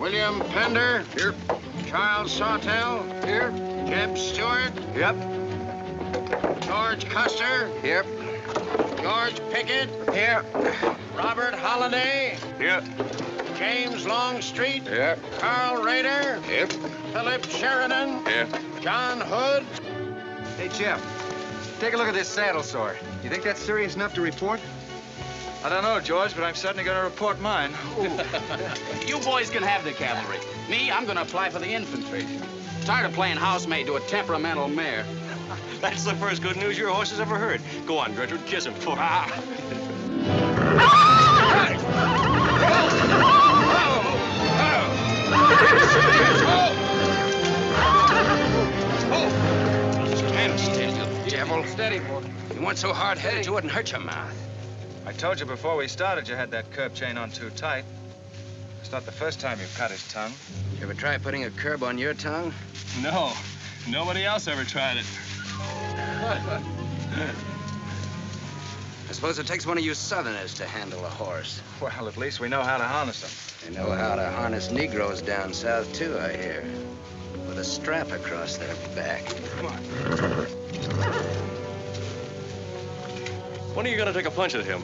William Pender. Here. Charles Sawtell. Here. Jeb Stuart. Yep. George Custer. Here. George Pickett. Here. Robert Holliday. Here. James Longstreet. Here. Carl Rader. Here. Philip Sheridan. Here. John Hood. Hey, Jeff, take a look at this saddle sore. You think that's serious enough to report? I don't know, George, but I'm certainly going to report mine. You boys can have the cavalry. Me, I'm going to apply for the infantry. Tired of playing housemaid to a temperamental mare. That's the first good news your horse has ever heard. Go on, Gertrude, kiss him for Stand still, you devil. Steady, boy. You weren't so hard-headed, you wouldn't hurt your mouth. I told you before we started you had that curb chain on too tight. It's not the first time you've cut his tongue. You ever try putting a curb on your tongue? No, nobody else ever tried it. I suppose it takes one of you Southerners to handle a horse. Well, at least we know how to harness them. They know how to harness Negroes down south, too, I hear. With a strap across their back. Come on. When are you going to take a punch at him?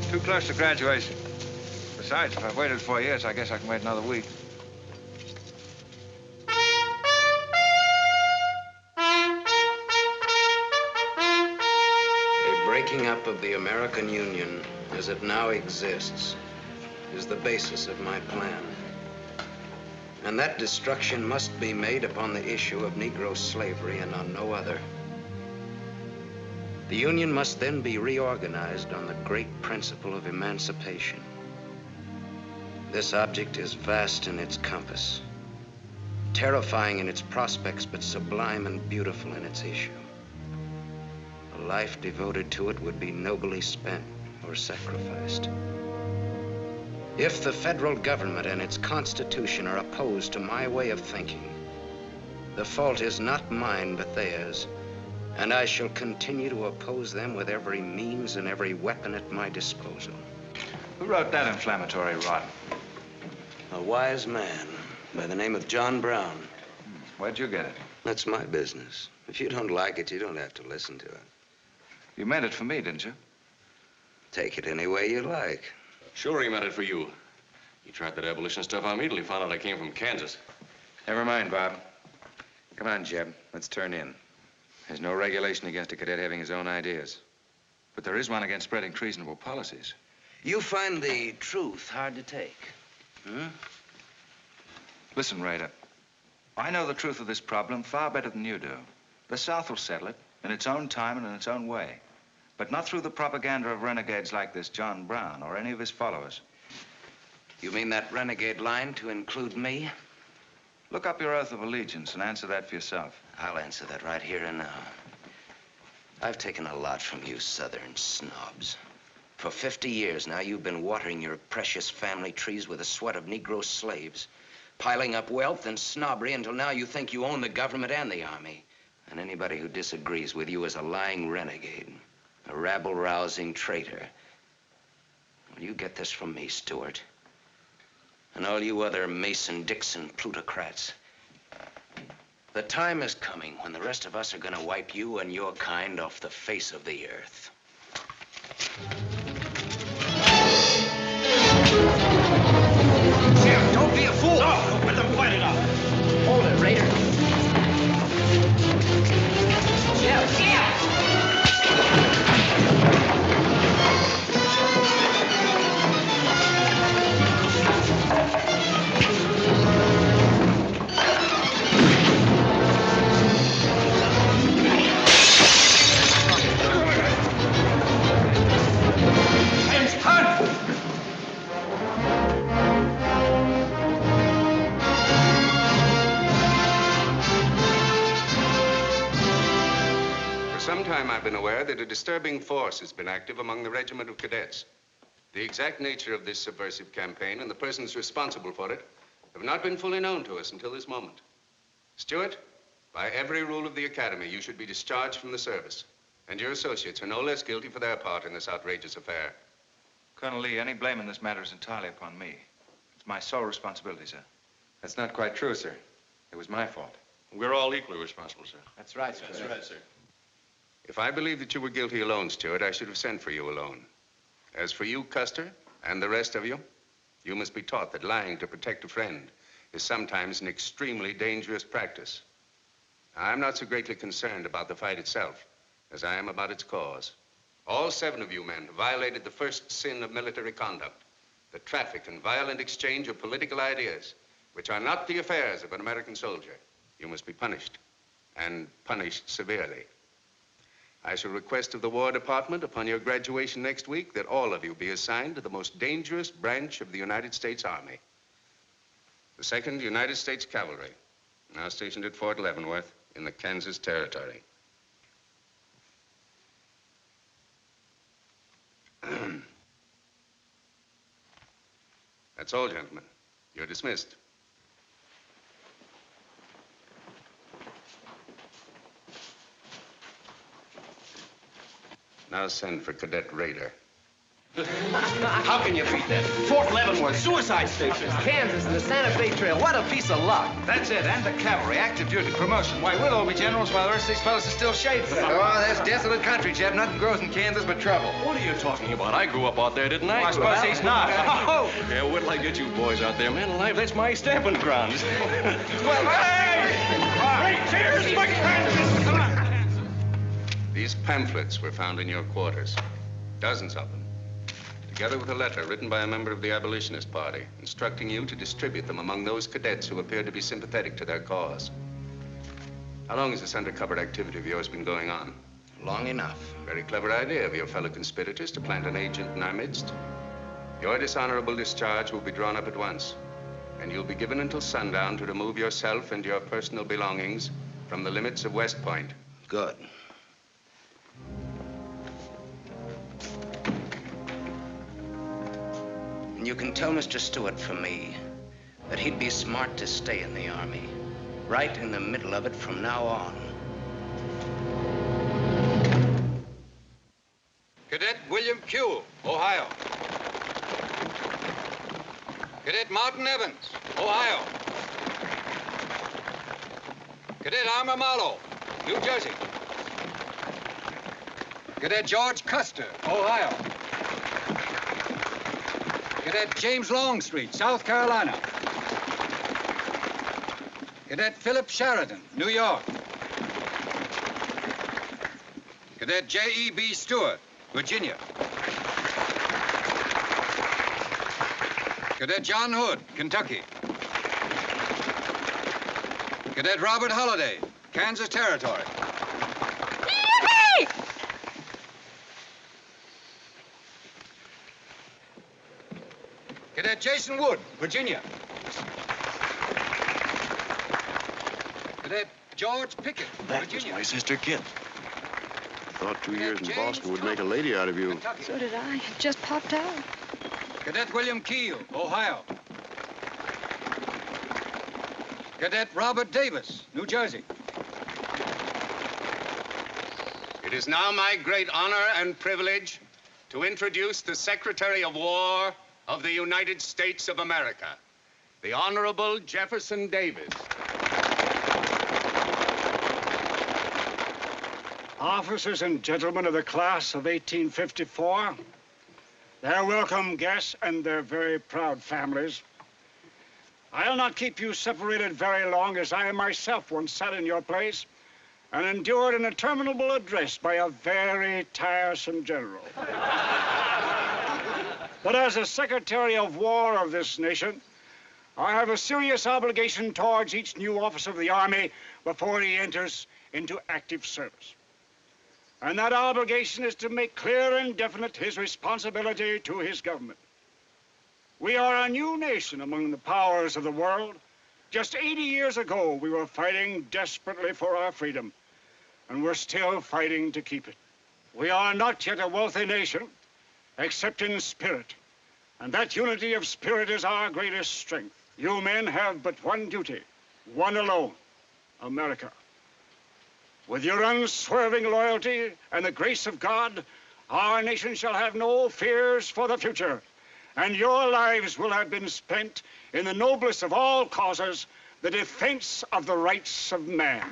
Too close to graduation. Besides, if I've waited 4 years, I guess I can wait another week. A breaking up of the American Union as it now exists is the basis of my plan. And that destruction must be made upon the issue of Negro slavery and on no other. The Union must then be reorganized on the great principle of emancipation. This object is vast in its compass, terrifying in its prospects, but sublime and beautiful in its issue. A life devoted to it would be nobly spent or sacrificed. If the federal government and its constitution are opposed to my way of thinking, the fault is not mine, but theirs. And I shall continue to oppose them with every means and every weapon at my disposal. Who wrote that inflammatory rot? A wise man by the name of John Brown. Where'd you get it? That's my business. If you don't like it, you don't have to listen to it. You meant it for me, didn't you? Take it any way you like. Sure he meant it for you. He tried that abolition stuff on me till he found out I came from Kansas. Never mind, Bob. Come on, Jeb. Let's turn in. There's no regulation against a cadet having his own ideas. But there is one against spreading treasonable policies. You find the truth hard to take, Listen, Rader. I know the truth of this problem far better than you do. The South will settle it in its own time and in its own way. But not through the propaganda of renegades like this John Brown or any of his followers. You mean that renegade line to include me? Look up your oath of allegiance and answer that for yourself. I'll answer that right here and now. I've taken a lot from you Southern snobs. For 50 years now, you've been watering your precious family trees with the sweat of Negro slaves, piling up wealth and snobbery until now you think you own the government and the army. And anybody who disagrees with you is a lying renegade, a rabble-rousing traitor. Well, you get this from me, Stuart, and all you other Mason-Dixon plutocrats. The time is coming when the rest of us are gonna wipe you and your kind off the face of the earth. Jim, don't be a fool! No, let them fight it out. Hold it, Raider. Jim! I've been aware that a disturbing force has been active among the regiment of cadets. The exact nature of this subversive campaign and the persons responsible for it have not been fully known to us until this moment. Stuart, by every rule of the academy, you should be discharged from the service. And your associates are no less guilty for their part in this outrageous affair. Colonel Lee, any blame in this matter is entirely upon me. It's It's my sole responsibility, sir. That's not quite true, sir. It was my fault. We're all equally responsible, sir. That's right, sir. That's right, sir. If I believed that you were guilty alone, Stuart, I should have sent for you alone. As for you, Custer, and the rest of you, you must be taught that lying to protect a friend is sometimes an extremely dangerous practice. I'm not so greatly concerned about the fight itself as I am about its cause. All 7 of you men have violated the first sin of military conduct, the traffic and violent exchange of political ideas, which are not the affairs of an American soldier. You must be punished, and punished severely. I shall request of the War Department upon your graduation next week that all of you be assigned to the most dangerous branch of the United States Army. The 2nd United States Cavalry, now stationed at Fort Leavenworth in the Kansas Territory. That's all, gentlemen. You're dismissed. Now send for Cadet Raider. How can you beat that? Fort Leavenworth, suicide stations, Kansas, and the Santa Fe Trail. What a piece of luck. That's it, and the cavalry, active duty, promotion. Why, we'll all be generals while the rest of these fellas are still shade for that. Oh, that's desolate country, Jeb. Nothing grows in Kansas but trouble. What are you talking about? I grew up out there, didn't I? Well, I suppose he's not. Oh! Yeah, wait till I get you boys out there, man alive. That's my stamping grounds. Well, hey! Cheers for Kansas! Come on. These pamphlets were found in your quarters. Dozens of them. Together with a letter written by a member of the Abolitionist Party, instructing you to distribute them among those cadets who appeared to be sympathetic to their cause. How long has this undercover activity of yours been going on? Long enough. Very clever idea of your fellow conspirators to plant an agent in our midst. Your dishonorable discharge will be drawn up at once, and you'll be given until sundown to remove yourself and your personal belongings from the limits of West Point. Good. And you can tell Mr. Stuart from me that he'd be smart to stay in the Army, right in the middle of it from now on. Cadet William Q., Ohio. Cadet Martin Evans, Ohio. Cadet Armour Marlowe, New Jersey. Cadet George Custer, Ohio. Cadet James Longstreet, South Carolina. Cadet Philip Sheridan, New York. Cadet J.E.B. Stewart, Virginia. Cadet John Hood, Kentucky. Cadet Robert Holliday, Kansas Territory. Yippee! Cadet Jason Wood, Virginia. Cadet George Pickett, That was Virginia. my sister Kit. Thought 2 years in James Boston would make a Thomas, lady out of you. Kentucky. So did I. It just popped out. Cadet William Keel, Ohio. Cadet Robert Davis, New Jersey. It is now my great honor and privilege to introduce the Secretary of War of the United States of America, the Honorable Jefferson Davis. Officers and gentlemen of the class of 1854, their welcome guests and their very proud families, I'll not keep you separated very long, as I myself once sat in your place and endured an interminable address by a very tiresome general. But as a Secretary of War of this nation, I have a serious obligation towards each new officer of the Army before he enters into active service. And that obligation is to make clear and definite his responsibility to his government. We are a new nation among the powers of the world. Just 80 years ago, we were fighting desperately for our freedom, and we're still fighting to keep it. We are not yet a wealthy nation, except in spirit, and that unity of spirit is our greatest strength. You men have but one duty, one alone, America. With your unswerving loyalty and the grace of God, our nation shall have no fears for the future, and your lives will have been spent in the noblest of all causes, the defense of the rights of man.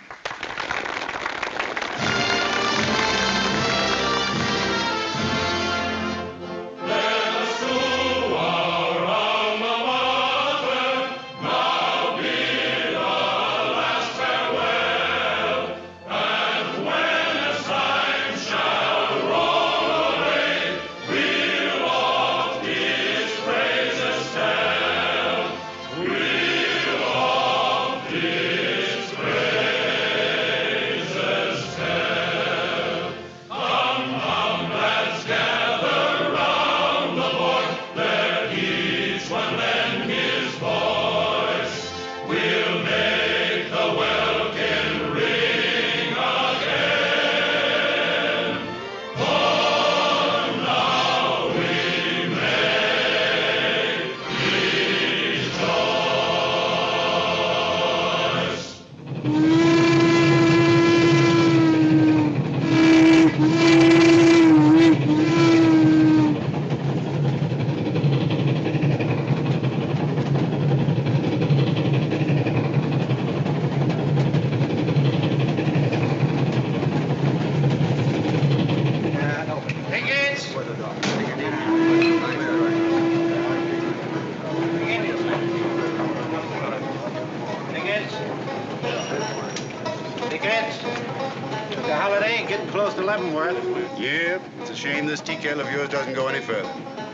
Yep, it's a shame this TKL of yours doesn't go any further.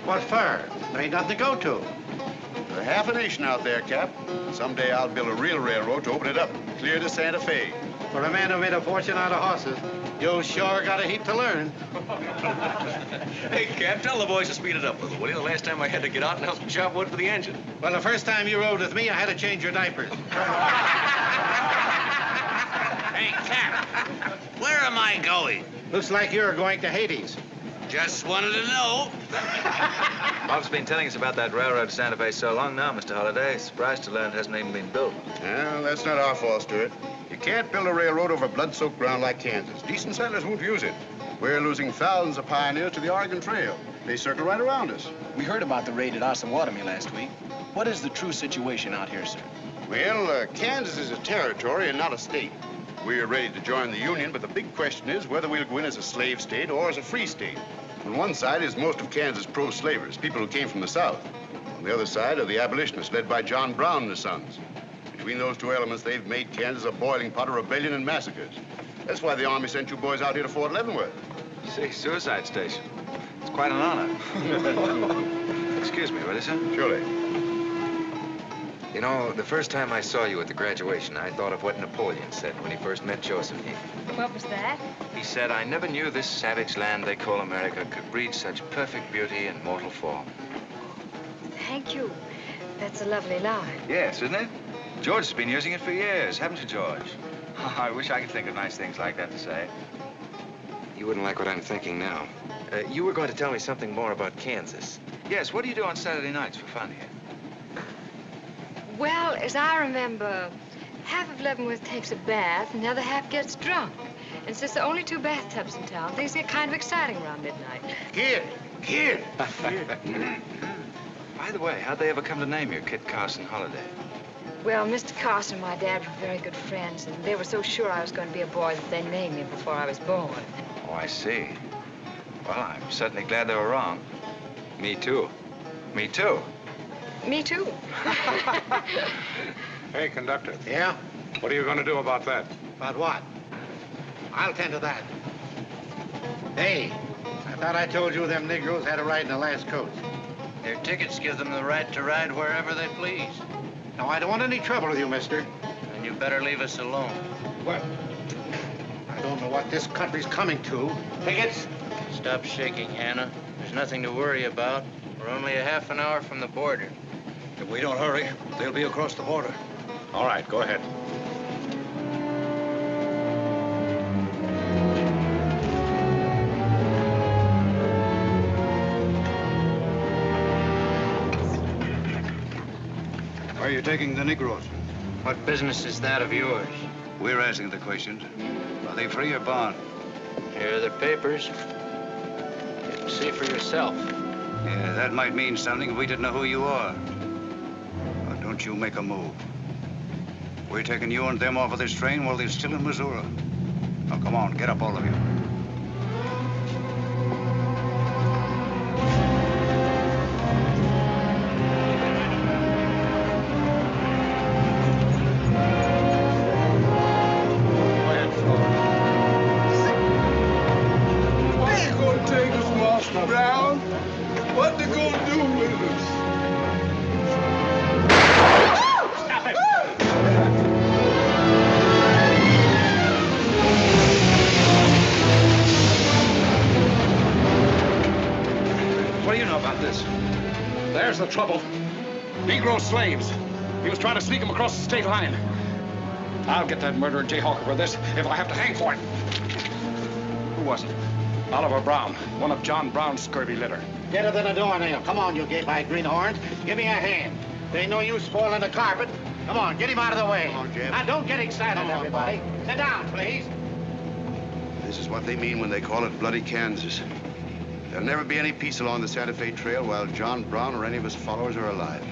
What for? There ain't nothing to go to. There's half a nation out there, Cap. Someday I'll build a real railroad to open it up, clear to Santa Fe. For a man who made a fortune out of horses, you sure got a heap to learn. Hey, Cap, tell the boys to speed it up a little, will you? The last time I had to get out and help them chop wood for the engine. Well, the first time you rode with me, I had to change your diapers. Hey, Cap, where am I going? Looks like you're going to Hades. Just wanted to know. Bob's been telling us about that railroad to Santa Fe so long now, Mr. Holliday. Surprised to learn it hasn't even been built. Well, that's not our fault, Stuart. You can't build a railroad over blood-soaked ground like Kansas. Decent settlers won't use it. We're losing thousands of pioneers to the Oregon Trail. They circle right around us. We heard about the raid at Osawatomie last week. What is the true situation out here, sir? Well, Kansas is a territory and not a state. We're ready to join the Union, but the big question is whether we'll go in as a slave state or as a free state. On one side is most of Kansas pro-slavers, people who came from the South. On the other side are the abolitionists, led by John Brown and his sons. Between those two elements, they've made Kansas a boiling pot of rebellion and massacres. That's why the Army sent you boys out here to Fort Leavenworth. See, suicide station. It's quite an honor. Excuse me, will you, sir? Surely. You know, the first time I saw you at the graduation, I thought of what Napoleon said when he first met Josephine. What was that? He said, I never knew this savage land they call America could breed such perfect beauty in mortal form. Thank you. That's a lovely line. Yes, isn't it? George has been using it for years, haven't you, George? I wish I could think of nice things like that to say. You wouldn't like what I'm thinking now. You were going to tell me something more about Kansas. Yes, what do you do on Saturday nights for fun here? Well, as I remember, half of Leavenworth takes a bath and the other half gets drunk. And since there are only 2 bathtubs in town, things get kind of exciting around midnight. Kid! By the way, how'd they ever come to name you Kit Carson Holliday? Well, Mr. Carson and my dad were very good friends, and they were so sure I was going to be a boy that they named me before I was born. Oh, I see. Well, I'm certainly glad they were wrong. Me too. Me too. Me too. Hey, conductor. Yeah? What are you going to do about that? About what? I'll tend to that. Hey, I thought I told you them Negroes had a right in the last coach. Their tickets give them the right to ride wherever they please. Now, I don't want any trouble with you, mister. And you better leave us alone. What? I don't know what this country's coming to. Tickets? Stop shaking, Hannah. There's nothing to worry about. We're only a half an hour from the border. If we don't hurry, they'll be across the border. All right, go ahead. Where are you taking the Negroes? What business is that of yours? We're asking the questions. Are they free or bond? Here are the papers. You can see for yourself. Yeah, that might mean something if we didn't know who you are. But don't you make a move. We're taking you and them off of this train while they're still in Missouri. Now, come on, get up, all of you. Brown, what they gonna do with us? Stop him! What do you know about this? There's the trouble. Negro slaves. He was trying to sneak them across the state line. I'll get that murdering jayhawker for this if I have to hang for it. Who was it? Oliver Brown, one of John Brown's scurvy litter. Better than a doornail. Come on, you gay-eyed greenhorns. Give me a hand. There ain't no use spoiling the carpet. Come on, get him out of the way. Come on, Jeb. Now, don't get excited, everybody. Sit down, please. This is what they mean when they call it bloody Kansas. There'll never be any peace along the Santa Fe Trail while John Brown or any of his followers are alive.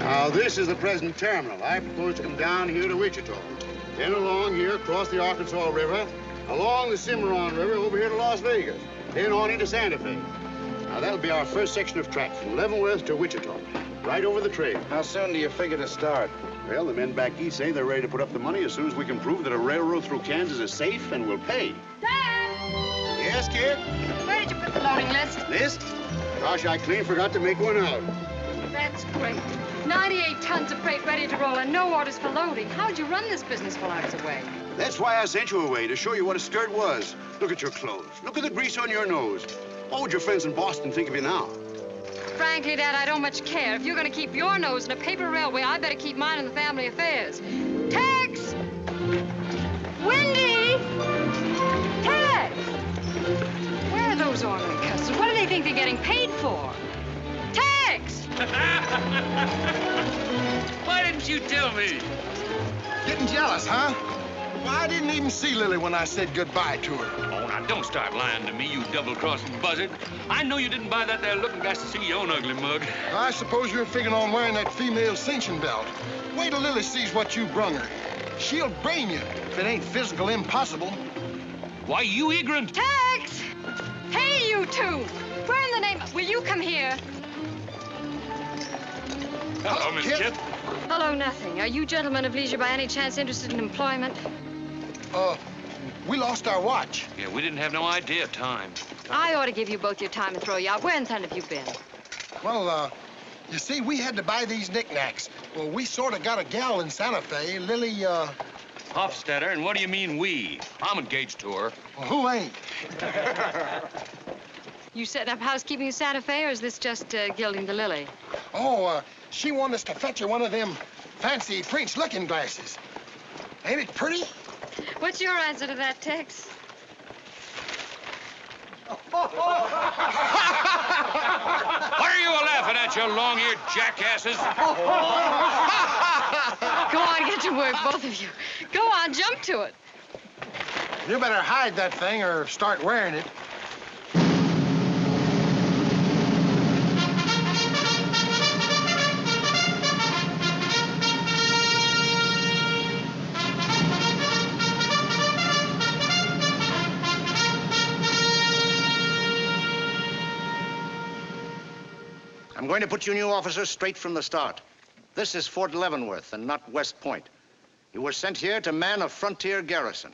Now, this is the present terminal. I propose to come down here to Wichita, then along here across the Arkansas River, along the Cimarron River over here to Las Vegas, then on into Santa Fe. Now, that'll be our first section of track from Leavenworth to Wichita, right over the trail. How soon do you figure to start? Well, the men back east say they're ready to put up the money as soon as we can prove that a railroad through Kansas is safe and will pay. Dad! Yes, kid? Where did you put the loading list? List? Gosh, I clean forgot to make one out. That's great. 98 tons of freight ready to roll and no orders for loading. How'd you run this business while I was away? That's why I sent you away, to show you what a skirt was. Look at your clothes. Look at the grease on your nose. What would your friends in Boston think of you now? Frankly, Dad, I don't much care. If you're going to keep your nose in a paper railway, I better keep mine in the family affairs. Tex! Wendy! Tex! Where are those ornery customers? What do they think they're getting paid for? Tex! Why didn't you tell me? Getting jealous, huh? Well, I didn't even see Lily when I said goodbye to her. Oh, now don't start lying to me, you double-crossing buzzard. I know you didn't buy that there looking glass to see your own ugly mug. I suppose you're figuring on wearing that female cinching belt. Wait till Lily sees what you brung her. She'll brain you if it ain't physical impossible. Why, you ignorant. Tex! Hey, you two! Where in the name... Will you come here? Hello, Miss Kip. Hello, nothing. Are you gentlemen of leisure by any chance interested in employment? We lost our watch. Yeah, we didn't have no idea of time. I ought to give you both your time and throw you out. Where in town have you been? Well, you see, we had to buy these knickknacks. Well, we sort of got a gal in Santa Fe, Lily, Hofstetter, and what do you mean we? I'm engaged to her. Well, who ain't? You setting up housekeeping in Santa Fe, or is this just gilding the lily? Oh, she wanted us to fetch her one of them fancy French looking glasses. Ain't it pretty? What's your answer to that, Tex? What are you laughing at, you long-eared jackasses? Go on, get to work, both of you. Go on, jump to it. You better hide that thing or start wearing it. I'm going to put you new officers straight from the start. This is Fort Leavenworth and not West Point. You were sent here to man a frontier garrison.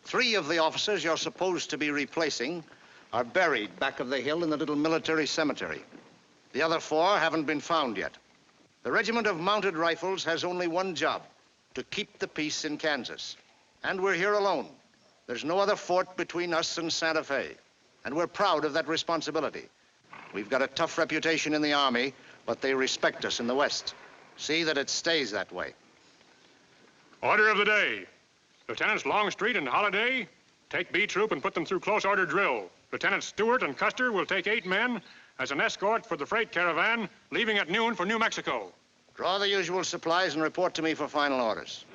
3 of the officers you're supposed to be replacing are buried back of the hill in the little military cemetery. The other 4 haven't been found yet. The Regiment of Mounted Rifles has only one job, to keep the peace in Kansas. And we're here alone. There's no other fort between us and Santa Fe. And we're proud of that responsibility. We've got a tough reputation in the Army but they respect us in the West. See that it stays that way. Order of the day. Lieutenants Longstreet and Holliday take B Troop and put them through close order drill. Lieutenants Stuart and Custer will take 8 men as an escort for the freight caravan leaving at noon for New Mexico. Draw the usual supplies and report to me for final orders.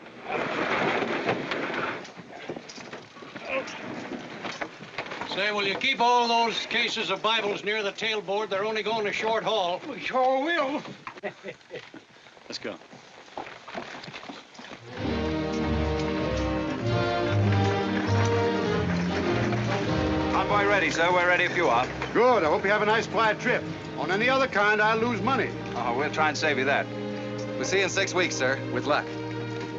Say, will you keep all those cases of Bibles near the tailboard? They're only going a short haul. We sure will. Let's go. Convoy ready, sir. We're ready if you are. Good. I hope you have a nice, quiet trip. On any other kind, I'll lose money. Oh, we'll try and save you that. We'll see you in 6 weeks, sir. With luck.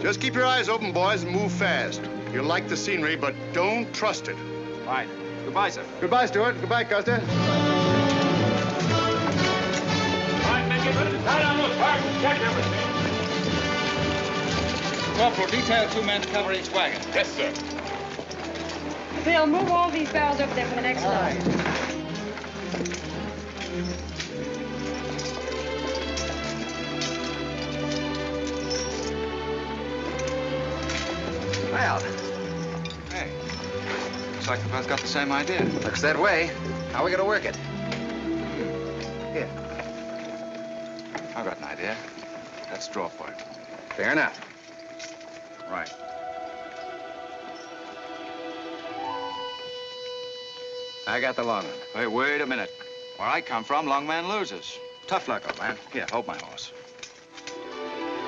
Just keep your eyes open, boys, and move fast. You'll like the scenery, but don't trust it. Right. Goodbye, sir. Goodbye, Stuart. Goodbye, Custer. All right, men, get ready to tie down those parts and check everything. Corporal, detail 2 men to cover each wagon. Yes, sir. Bill, move all these barrels over there for the next load. Well, Hey, looks like we both got the same idea. looks that way. How are we going to work it? Here. I've got an idea. Let's draw for it. Fair enough. Right. I got the long one. Hey, wait a minute. Where I come from, long man loses. Tough luck, old man. Here, hold my horse.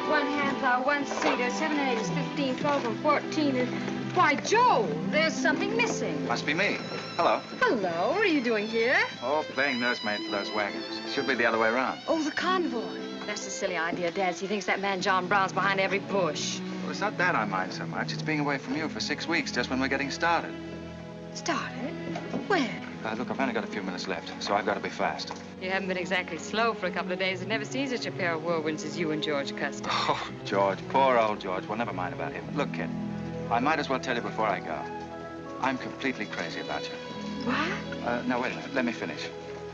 1 hand plow, 1 seater, 7 and 8 is 15, 12 and 14 is... Why, Joe, there's something missing. Must be me. Hello. Hello, what are you doing here? Oh, playing nursemaid for those wagons. Should be the other way around. Oh, the convoy. That's a silly idea, Dad. He thinks that man John Brown's behind every bush. Well, it's not that I mind so much. It's being away from you for 6 weeks, just when we're getting started. Started? When? Look, I've only got a few minutes left, so I've got to be fast. You haven't been exactly slow for a couple of days. I've never seen such a pair of whirlwinds as you and George Custer. Oh, George, poor old George. Well, never mind about him. Look, kid, I might as well tell you before I go. I'm completely crazy about you. What? No, wait a minute. Let me finish.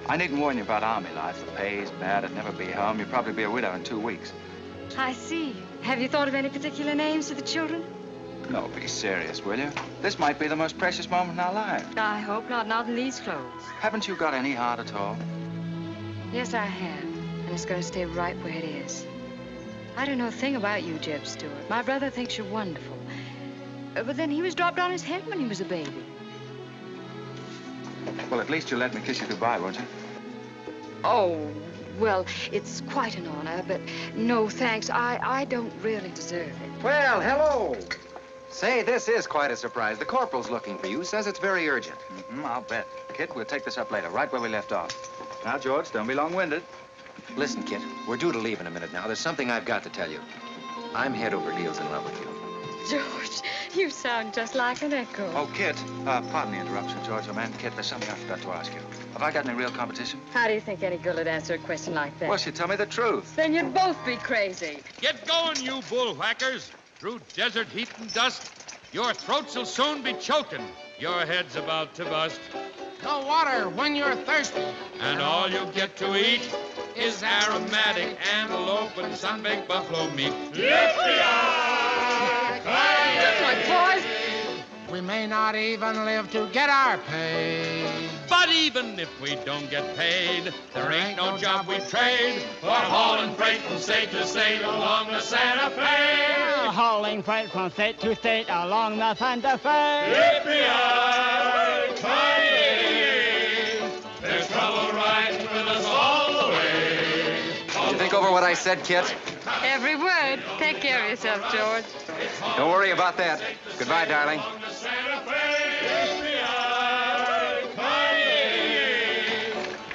I needn't warn you about army life. The pay's bad. I'd never be home. You'd probably be a widow in 2 weeks. I see. Have you thought of any particular names for the children? No, be serious, will you? This might be the most precious moment in our lives. I hope not. Not in these clothes. Haven't you got any heart at all? Yes, I have. And it's going to stay right where it is. I don't know a thing about you, Jeb Stuart. My brother thinks you're wonderful. But then he was dropped on his head when he was a baby. Well, at least you'll let me kiss you goodbye, won't you? Oh, well, it's quite an honor, but no thanks. I don't really deserve it. Well, hello. Say, this is quite a surprise. The corporal's looking for you. Says it's very urgent. I'll bet. Kit, we'll take this up later, right where we left off. Now, George, don't be long-winded. Listen, Kit, we're due to leave in a minute now. There's something I've got to tell you. I'm head over heels in love with you. George, you sound just like an echo. Oh, Kit, pardon the interruption, George, old man. Kit, there's something I forgot to ask you. Have I got any real competition? How do you think any girl would answer a question like that? Well, she'd tell me the truth. Then you'd both be crazy. Get going, you bullwhackers. Through desert heat and dust, your throats will soon be choking. Your head's about to bust. No water when you're thirsty. And all you get to eat is aromatic antelope and sun-baked buffalo meat. Boys, we may not even live to get our pay. But even if we don't get paid, there ain't no job we trade for hauling freight from state to state along the Santa Fe. Hauling freight from state to state along the Santa Fe. Yippee-yi-yi, there's trouble riding with us all the way. Did you think over what I said, Kit? Every word. Take care of yourself, George. Don't worry about that. Goodbye, darling.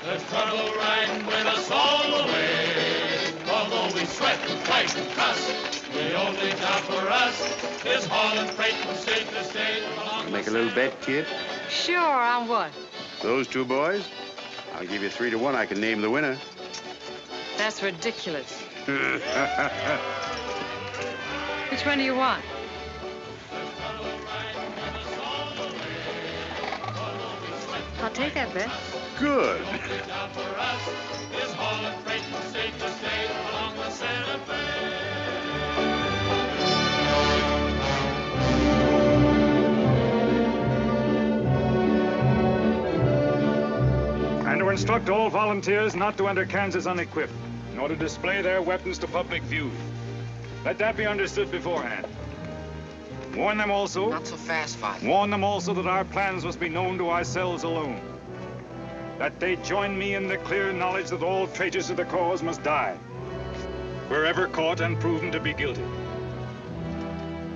There's trouble riding with us all the way. Although we sweat and fight and cuss, the only job for us is hauling freight from state to state. Make a little bet, kid? Sure, on what? Those 2 boys? I'll give you 3 to 1. I can name the winner. That's ridiculous. Which one do you want? I'll take that bet. good. The only town for us is hauling freight from state to state along the Santa Fe. And to instruct all volunteers not to enter Kansas unequipped, nor to display their weapons to public view. Let that be understood beforehand. Warn them also... Not so fast, Father. Warn them also that our plans must be known to ourselves alone. That they join me in the clear knowledge that all traitors to the cause must die, wherever caught and proven to be guilty.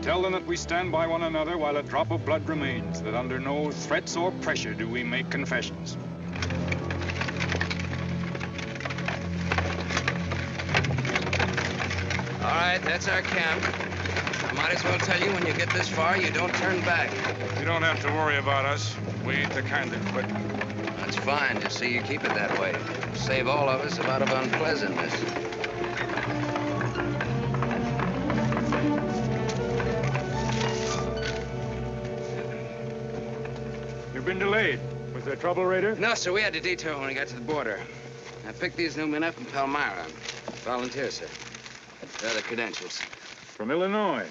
Tell them that we stand by one another while a drop of blood remains, that under no threats or pressure do we make confessions. All right, that's our camp. I might as well tell you, when you get this far, you don't turn back. You don't have to worry about us. We ain't the kind that quit. That's fine. Just see you keep it that way. Save all of us a lot of unpleasantness. You've been delayed. Was there trouble, Raider? No, sir. We had to detour when we got to the border. I picked these new men up in Palmyra. Volunteer, sir. They're the credentials. From Illinois.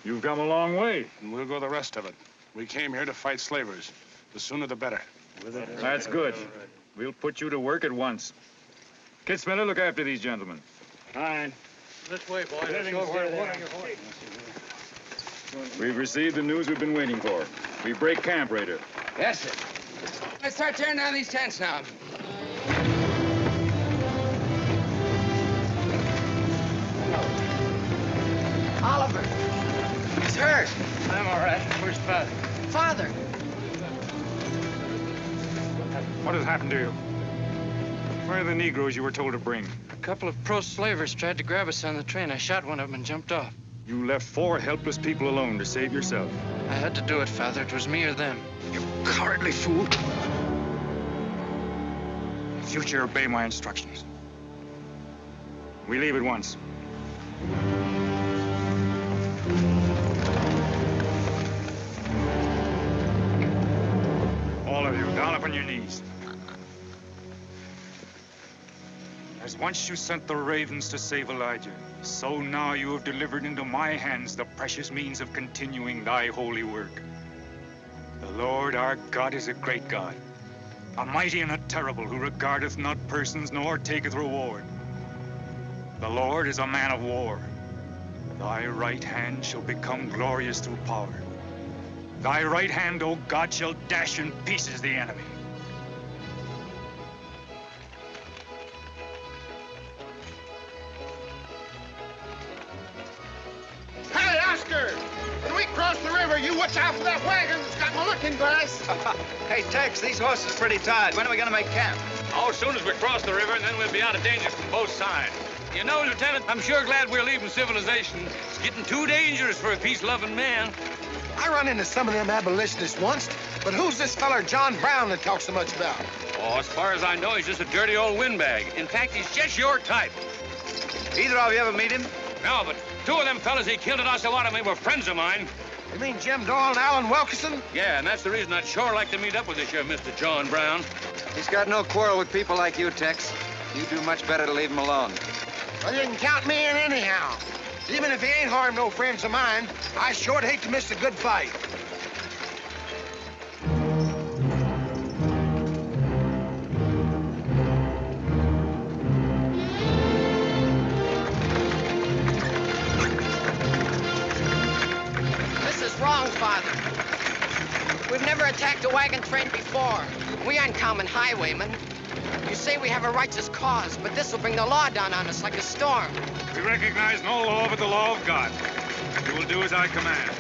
You've come a long way. And we'll go the rest of it. We came here to fight slavers. The sooner the better. That's good. We'll put you to work at once. Kid Spinner, look after these gentlemen. Fine. This way, boys. We've received the news we've been waiting for. We break camp, Raider. Yes, sir. Let's start tearing down these tents now. Oliver. He's hurt. I'm all right. Where's Father? Father. What has happened to you? Where are the Negroes you were told to bring? A couple of pro-slavers tried to grab us on the train. I shot one of them and jumped off. You left 4 helpless people alone to save yourself. I had to do it, Father. It was me or them. You cowardly fool. In future, obey my instructions. We leave at once. All of you, down upon your knees. As once you sent the ravens to save Elijah, so now you have delivered into my hands the precious means of continuing thy holy work. The Lord our God is a great God, a mighty and a terrible, who regardeth not persons nor taketh reward. The Lord is a man of war. Thy right hand shall become glorious through power. Thy right hand, O God, shall dash in pieces the enemy. Hey, Oscar! When we cross the river, you watch out for that wagon that's got my looking glass. Hey, Tex, these horses are pretty tired. When are we gonna make camp? Oh, as soon as we cross the river, and then we'll be out of danger from both sides. You know, Lieutenant, I'm sure glad we're leaving civilization. It's getting too dangerous for a peace-loving man. I run into some of them abolitionists once, but who's this feller John Brown that talks so much about? Oh, as far as I know, he's just a dirty old windbag. In fact, he's just your type. Either of you ever meet him? No, but 2 of them fellas he killed at Osawatomie were friends of mine. You mean Jim Doyle and Alan Wilkerson? Yeah, and that's the reason I'd sure like to meet up with this here Mr. John Brown. He's got no quarrel with people like you, Tex. You do much better to leave him alone. Well, you can count me in anyhow. Even if he ain't harmed no friends of mine, I sure hate to miss a good fight. This is wrong, Father. We've never attacked a wagon train before. We aren't common highwaymen. You say we have a righteous cause, but this will bring the law down on us like a storm. We recognize no law but the law of God. You will do as I command.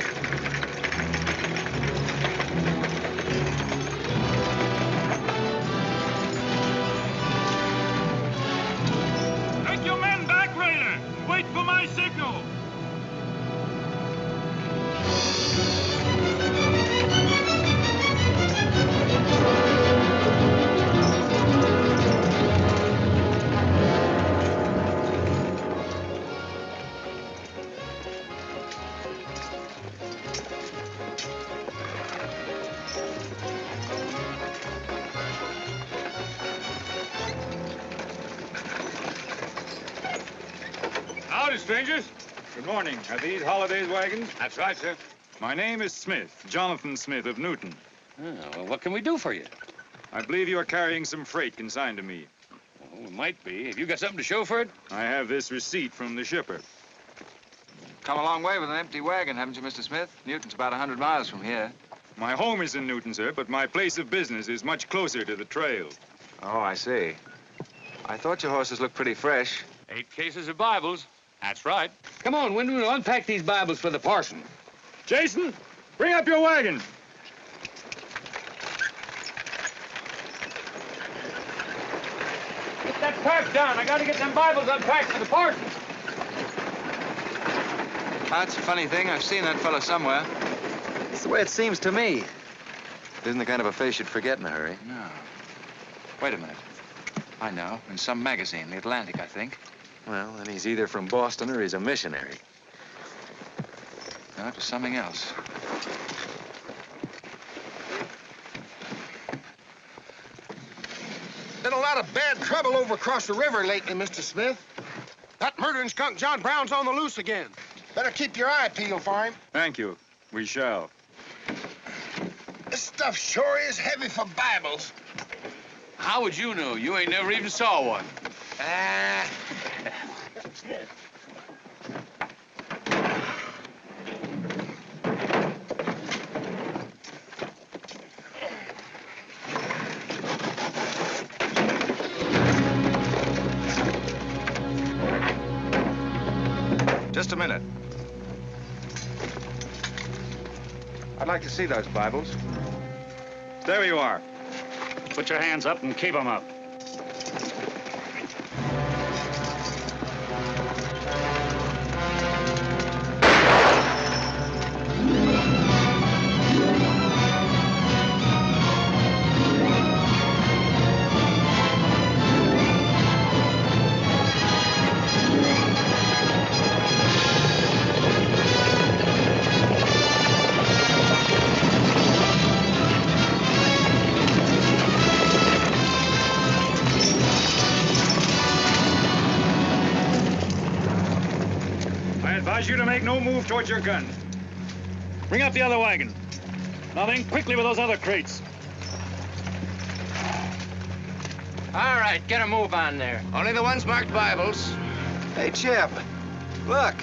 Take your men back, Raider. Wait for my signal. morning, strangers. Good morning. Are these Holliday's wagons? That's right, sir. My name is Smith, Jonathan Smith of Newton. Oh, well, what can we do for you? I believe you are carrying some freight consigned to me. Oh, it might be. Have you got something to show for it? I have this receipt from the shipper. Come a long way with an empty wagon, haven't you, Mr. Smith? Newton's about 100 miles from here. My home is in Newton, sir, but my place of business is much closer to the trail. Oh, I see. I thought your horses looked pretty fresh. 8 cases of Bibles. That's right. Come on, Wyndham, we'll unpack these Bibles for the parson. Jason, bring up your wagon. Get that pack down. I got to get them Bibles unpacked for the parson. That's a funny thing. I've seen that fellow somewhere. It's the way it seems to me. Isn't the kind of a face you'd forget in a hurry. No. Wait a minute. I know. In some magazine, The Atlantic, I think. Well, then he's either from Boston or he's a missionary. No, it was something else. Been a lot of bad trouble over across the river lately, Mr. Smith. That murdering skunk John Brown's on the loose again. Better keep your eye peeled for him. Thank you. We shall. This stuff sure is heavy for Bibles. How would you know? You ain't never even saw one. Just a minute. I'd like to see those Bibles. There you are. Put your hands up and keep them up. I advise you to make no move towards your gun. Bring up the other wagon. Now then, quickly with those other crates. All right, get a move on there. Only the ones marked Bibles. Hey, Jeb, look.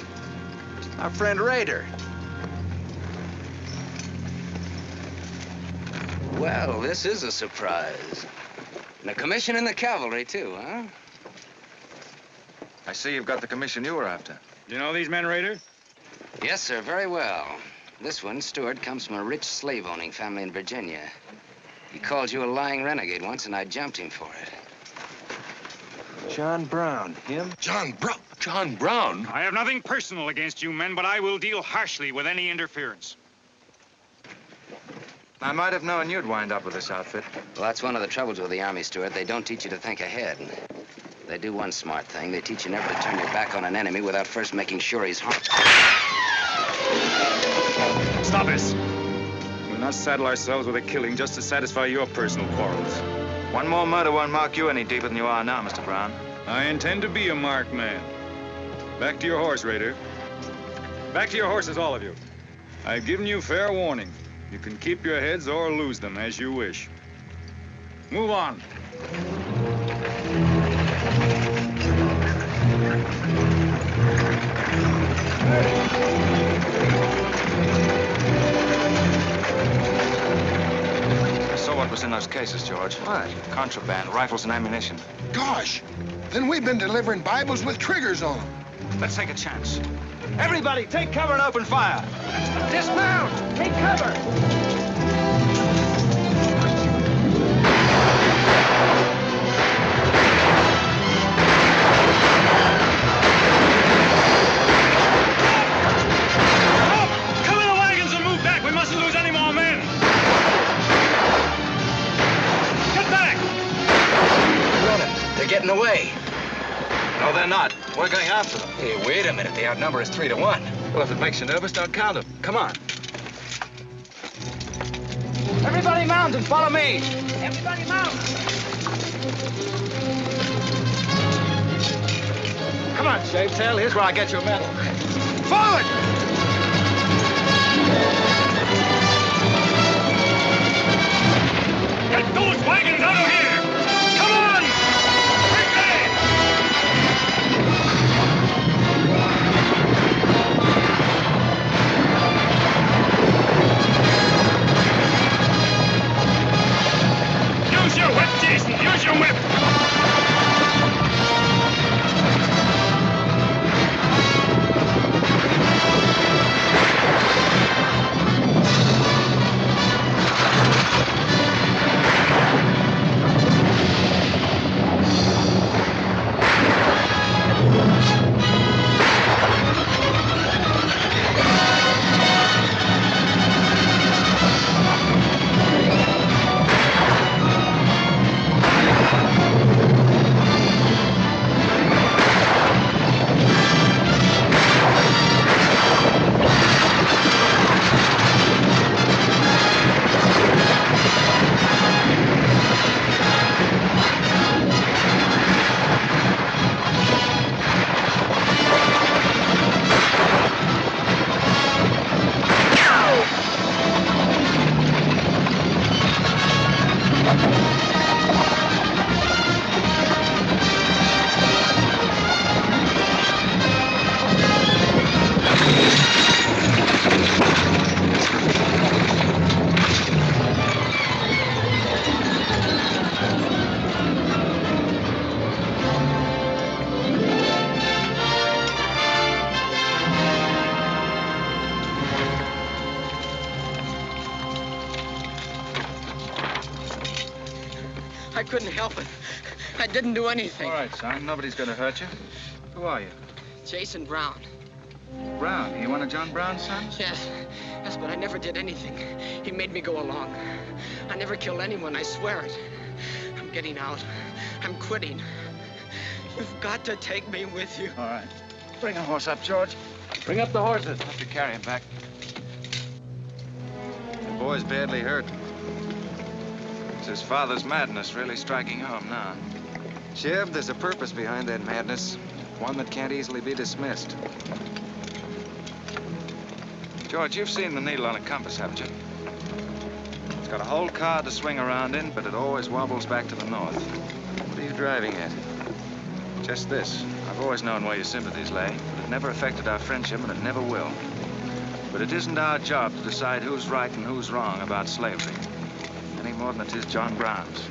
Our friend Raider. Well, this is a surprise. And a commission in the cavalry, too, huh? I see you've got the commission you were after. You know these men, Raider? Yes, sir, very well. This one, Stuart, comes from a rich slave-owning family in Virginia. He called you a lying renegade once, and I jumped him for it. John Brown, him? John Brown? John Brown? I have nothing personal against you men, but I will deal harshly with any interference. I might have known you'd wind up with this outfit. Well, that's one of the troubles with the Army, Stuart. They don't teach you to think ahead. They do one smart thing. They teach you never to turn your back on an enemy without first making sure he's harmed. Stop this. We'll not saddle ourselves with a killing just to satisfy your personal quarrels. One more murder won't mark you any deeper than you are now, Mr. Brown. I intend to be a marked man. Back to your horse, Raider. Back to your horses, all of you. I've given you fair warning. You can keep your heads or lose them as you wish. Move on. I saw what was in those cases, George. What? Contraband, rifles and ammunition. Gosh, then we've been delivering Bibles with triggers on them. Let's take a chance. Everybody, take cover and open fire. Dismount! Take cover! Cover the wagons and move back. We mustn't lose any more men. Get back! Run it. They're getting away. No, they're not. We're going after them. Hey, wait a minute. The outnumber is 3 to 1. Well, if it makes you nervous, don't count them. Come on. Everybody mount and follow me. Everybody mount. Come on, Shavetail. Here's where I get your medal. Forward! Get those wagons out of here! Come on! Use your whip, Jason! Use your whip! I couldn't help it. I didn't do anything. All right, son. Nobody's going to hurt you. Who are you? Jason Brown. Brown. You one of John Brown's sons? Yes. Yes, but I never did anything. He made me go along. I never killed anyone, I swear it. I'm getting out. I'm quitting. You've got to take me with you. All right. Bring a horse up, George. Bring up the horses. Have to carry him back. The boy's badly hurt. It's his father's madness really striking home now. Jeb, there's a purpose behind that madness. One that can't easily be dismissed. George, you've seen the needle on a compass, haven't you? It's got a whole card to swing around in, but it always wobbles back to the north. What are you driving at? Just this. I've always known where your sympathies lay, but it never affected our friendship, and it never will. But it isn't our job to decide who's right and who's wrong about slavery, any more than it is John Brown's.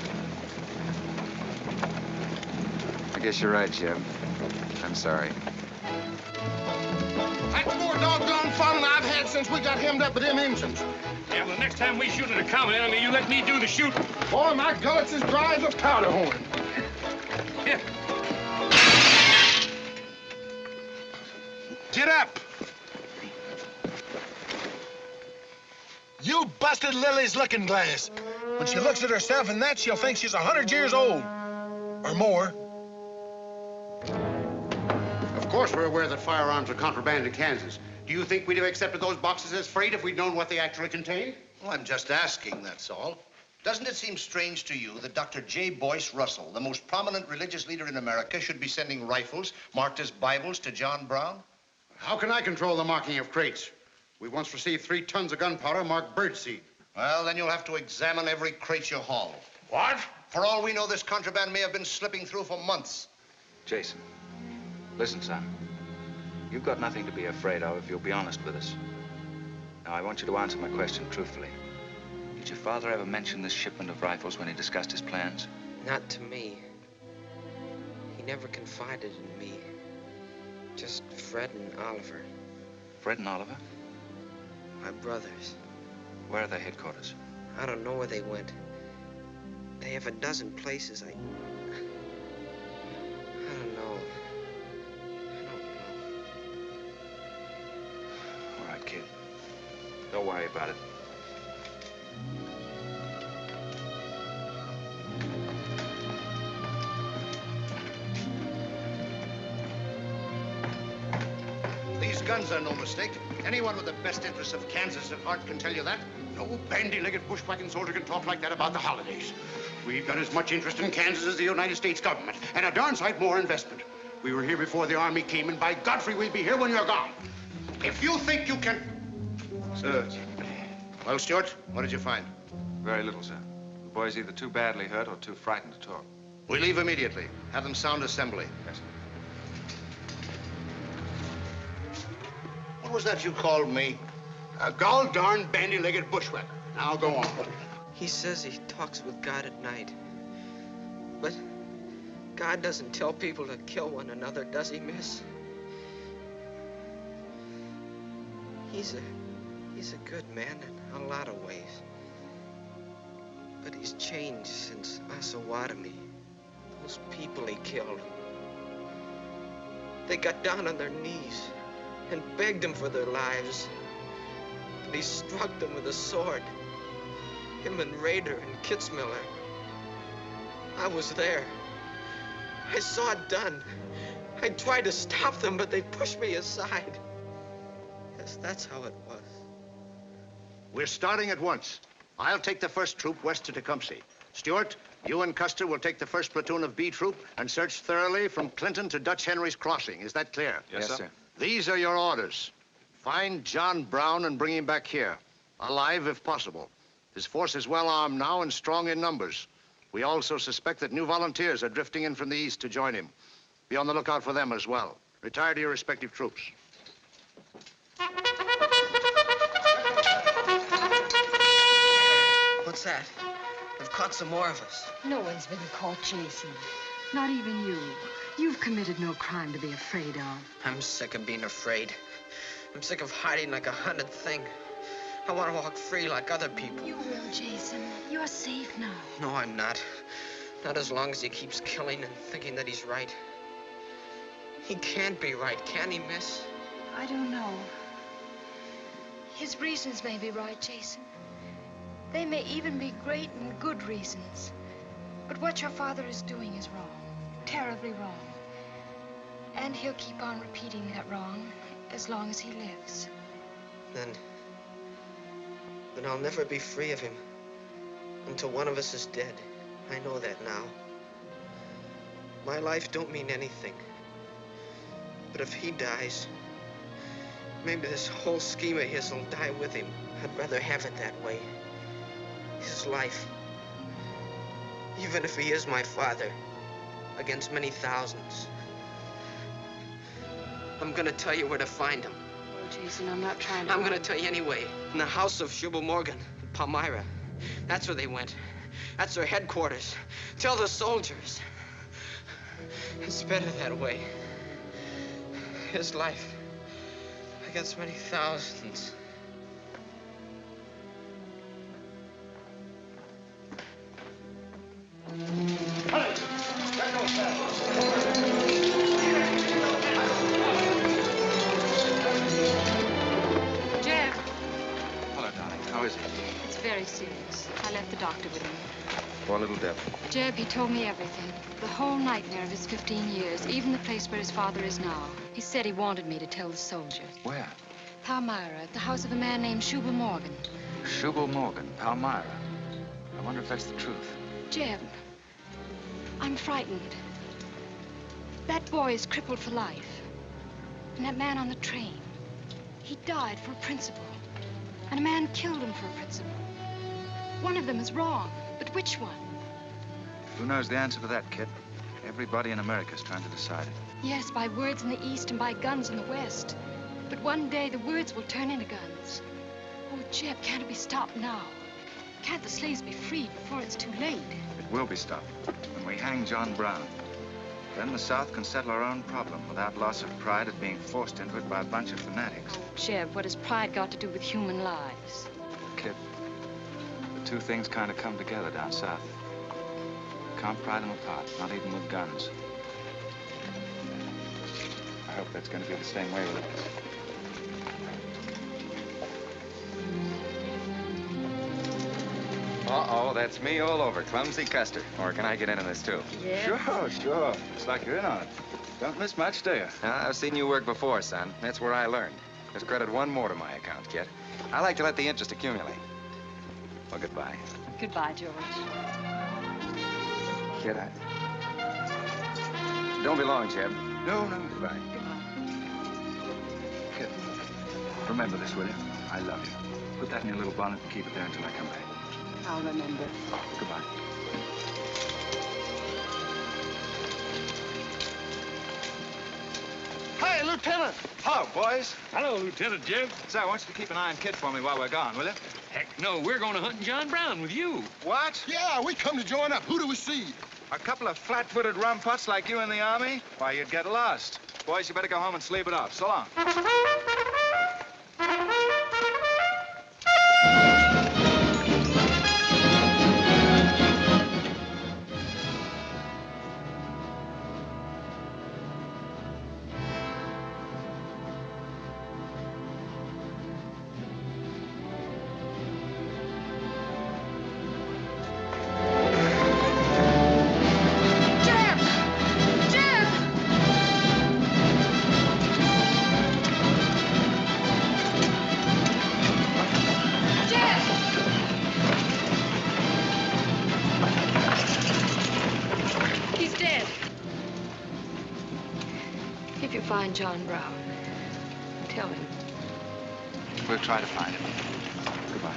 I guess you're right, Jeb. I'm sorry. That's more doggone fun than I've had since we got hemmed up with them engines. Yeah, well, the next time we shoot at a common enemy, you let me do the shooting. Boy, my gullets as dry as a powder horn. Yeah. Get up! You busted Lily's looking glass. When she looks at herself in that, she'll think she's 100 years old. Or more. Of course we're aware that firearms are contraband in Kansas. Do you think we'd have accepted those boxes as freight if we'd known what they actually contained? Well, I'm just asking, that's all. Doesn't it seem strange to you that Dr. J. Boyce Russell, the most prominent religious leader in America, should be sending rifles marked as Bibles to John Brown? How can I control the marking of crates? We once received 3 tons of gunpowder marked birdseed. Well, then you'll have to examine every crate you haul. What? For all we know, this contraband may have been slipping through for months. Jason, listen, son. You've got nothing to be afraid of if you'll be honest with us. Now, I want you to answer my question truthfully. Did your father ever mention this shipment of rifles when he discussed his plans? Not to me. He never confided in me. Just Fred and Oliver. Fred and Oliver? My brothers. Where are their headquarters? I don't know where they went. They have a dozen places. I don't know. All right, kid. Don't worry about it. These guns are no mistake. Anyone with the best interests of Kansas at heart can tell you that. No bandy-legged bushwhacking soldier can talk like that about the holidays. We've got as much interest in Kansas as the United States government, and a darn sight more investment. We were here before the army came, and by Godfrey, we'll be here when you're gone. If you think you can... Sir. Well, Stuart, what did you find? Very little, sir. The boy's either too badly hurt or too frightened to talk. We leave immediately. Have them sound assembly. Yes, sir. What was that you called me? A gall-darn bandy-legged bushwhacker. Now go on. He says he talks with God at night. But God doesn't tell people to kill one another, does he, miss? He's a good man in a lot of ways. But he's changed since Osawatomie. Those people he killed. They got down on their knees and begged him for their lives. But he struck them with a sword. Him and Rader and Kitzmiller. I was there. I saw it done. I tried to stop them, but they pushed me aside. Yes, that's how it was. We're starting at once. I'll take the first troop west to Tecumseh. Stuart, you and Custer will take the first platoon of B Troop and search thoroughly from Clinton to Dutch Henry's Crossing. Is that clear? Yes, sir. These are your orders. Find John Brown and bring him back here, alive if possible. His force is well armed now and strong in numbers. We also suspect that new volunteers are drifting in from the east to join him. Be on the lookout for them as well. Retire to your respective troops. What's that? They've caught some more of us. No one's been caught, Jason. Not even you. You've committed no crime to be afraid of. I'm sick of being afraid. I'm sick of hiding like a hunted thing. I want to walk free like other people. You will, Jason. You're safe now. No, I'm not. Not as long as he keeps killing and thinking that he's right. He can't be right, can he, miss? I don't know. His reasons may be right, Jason. They may even be great and good reasons. But what your father is doing is wrong. Terribly wrong. And he'll keep on repeating that wrong as long as he lives. Then I'll never be free of him until one of us is dead. I know that now. My life don't mean anything. But if he dies, maybe this whole scheme of his will die with him. I'd rather have it that way. His life. Even if he is my father, against many thousands. I'm gonna tell you where to find him. Oh, Jason, I'm not trying to... I'm gonna tell you anyway. In the house of Shubal Morgan, in Palmyra. That's where they went. That's their headquarters. Tell the soldiers. It's better that way. His life against many thousands. Jeb. Hello, darling. How is he? It's very serious. I left the doctor with him. Poor little Deb. Jeb, he told me everything. The whole nightmare of his 15 years, even the place where his father is now. He said he wanted me to tell the soldiers. Where? Palmyra, at the house of a man named Shubal Morgan. Shubal Morgan, Palmyra. I wonder if that's the truth. Jeb, I'm frightened. That boy is crippled for life. And that man on the train, he died for a principle. And a man killed him for a principle. One of them is wrong, but which one? Who knows the answer to that, kid? Everybody in America's trying to decide it. Yes, by words in the East and by guns in the West. But one day the words will turn into guns. Oh, Jeb, can't it be stopped now? Can't the slaves be freed before it's too late? It will be stopped when we hang John Brown. Then the South can settle our own problem without loss of pride at being forced into it by a bunch of fanatics. Jeb, what has pride got to do with human lives? Kid, the two things kind of come together down south. Can't pry them apart, not even with guns. I hope that's going to be the same way with us. Uh-oh, that's me all over, clumsy Custer. Or can I get into this, too? Yeah. Sure. Looks like you're in on it. Don't miss much, do you? I've seen you work before, son. That's where I learned. Just credit one more to my account, kid. I like to let the interest accumulate. Well, goodbye. Goodbye, George. Kid, don't be long, Jeb. No, fine. Kid, remember this, will you? I love you. Put that in your little bonnet and keep it there until I come back. I'll remember. Goodbye. Hey, Lieutenant. Hello, boys. Hello, Lieutenant Jeb. Say, I want you to keep an eye on Kid for me while we're gone, will you? Heck no, we're going to hunt John Brown with you. What? Yeah, we come to join up. Who do we see? A couple of flat-footed rumputs like you in the Army? Why, you'd get lost. Boys, you better go home and sleep it off. So long. Find John Brown. Tell him. We'll try to find him. Goodbye.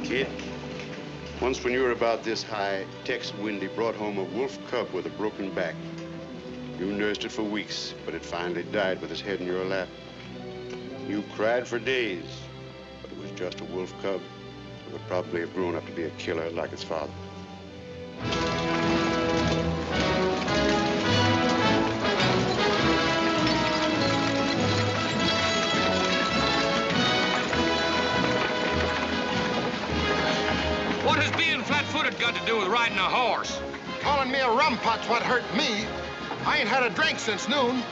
Kid, once when you were about this high, Tex Windy brought home a wolf cub with a broken back. You nursed it for weeks, but it finally died with its head in your lap. You cried for days, but it was just a wolf cub. It would probably have grown up to be a killer like its father. What has being flat-footed got to do with riding a horse? Calling me a rumput's what hurt me. I ain't had a drink since noon.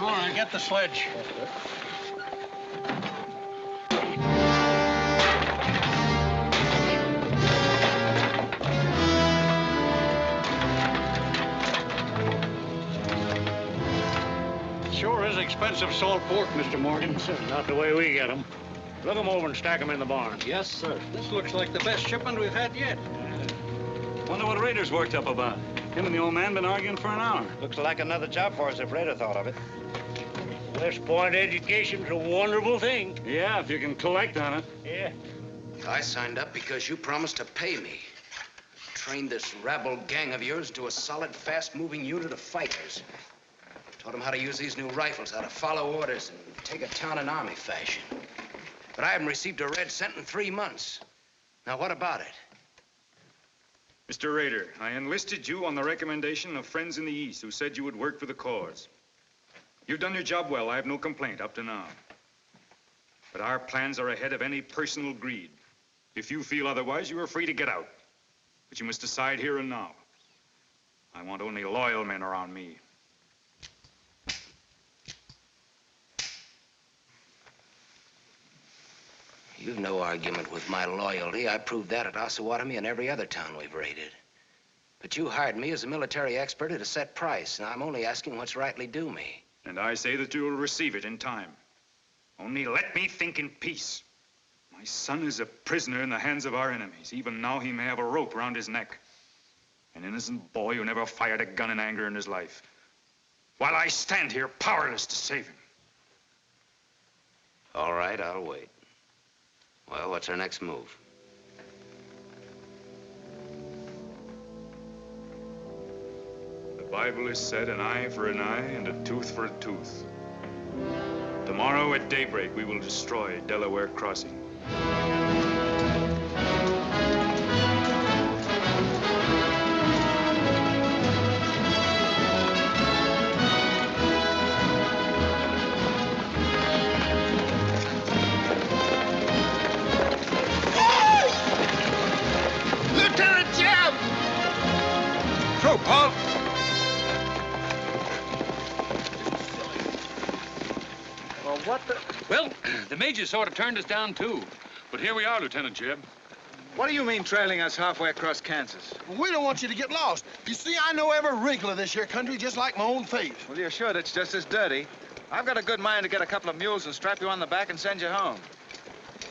All right, get the sledge. Sure is expensive salt pork, Mr. Morgan. Not the way we get them. Look them over and stack them in the barn. Yes, sir. This looks like the best shipment we've had yet. Wonder what Rader's worked up about. Him and the old man been arguing for an hour. Looks like another job for us if Rader thought of it. West Point education's a wonderful thing. Yeah, if you can collect on it. Yeah. I signed up because you promised to pay me. Trained this rabble gang of yours into a solid, fast-moving unit of fighters. Taught them how to use these new rifles, how to follow orders, and take a town in army fashion. But I haven't received a red cent in 3 months. Now, what about it? Mr. Rader, I enlisted you on the recommendation of friends in the East who said you would work for the cause. You've done your job well. I have no complaint up to now. But our plans are ahead of any personal greed. If you feel otherwise, you are free to get out. But you must decide here and now. I want only loyal men around me. You've no argument with my loyalty. I proved that at Osawatomie and every other town we've raided. But you hired me as a military expert at a set price, and I'm only asking what's rightly due me. And I say that you will receive it in time. Only let me think in peace. My son is a prisoner in the hands of our enemies. Even now, he may have a rope around his neck. An innocent boy who never fired a gun in anger in his life. While I stand here powerless to save him. All right, I'll wait. Well, what's our next move? The Bible has said an eye for an eye and a tooth for a tooth. Tomorrow at daybreak, we will destroy Delaware Crossing. Go, Paul. Well, what the... Well, the major sort of turned us down, too. But here we are, Lieutenant Jeb. What do you mean trailing us halfway across Kansas? We don't want you to get lost. You see, I know every wrinkle of this here country just like my own face. Well, you're sure it's just as dirty? I've got a good mind to get a couple of mules and strap you on the back and send you home.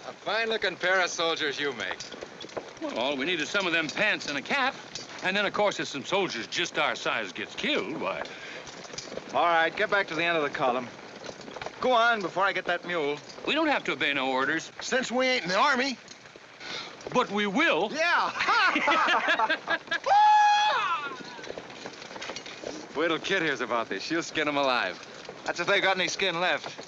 A fine-looking pair of soldiers you make. Well, all we need is some of them pants and a cap. And then, of course, if some soldiers just our size gets killed, why... All right, get back to the end of the column. Go on before I get that mule. We don't have to obey no orders. Since we ain't in the Army. But we will. Yeah. Wait till Kid hears about this. She'll skin him alive. That's if they got any skin left.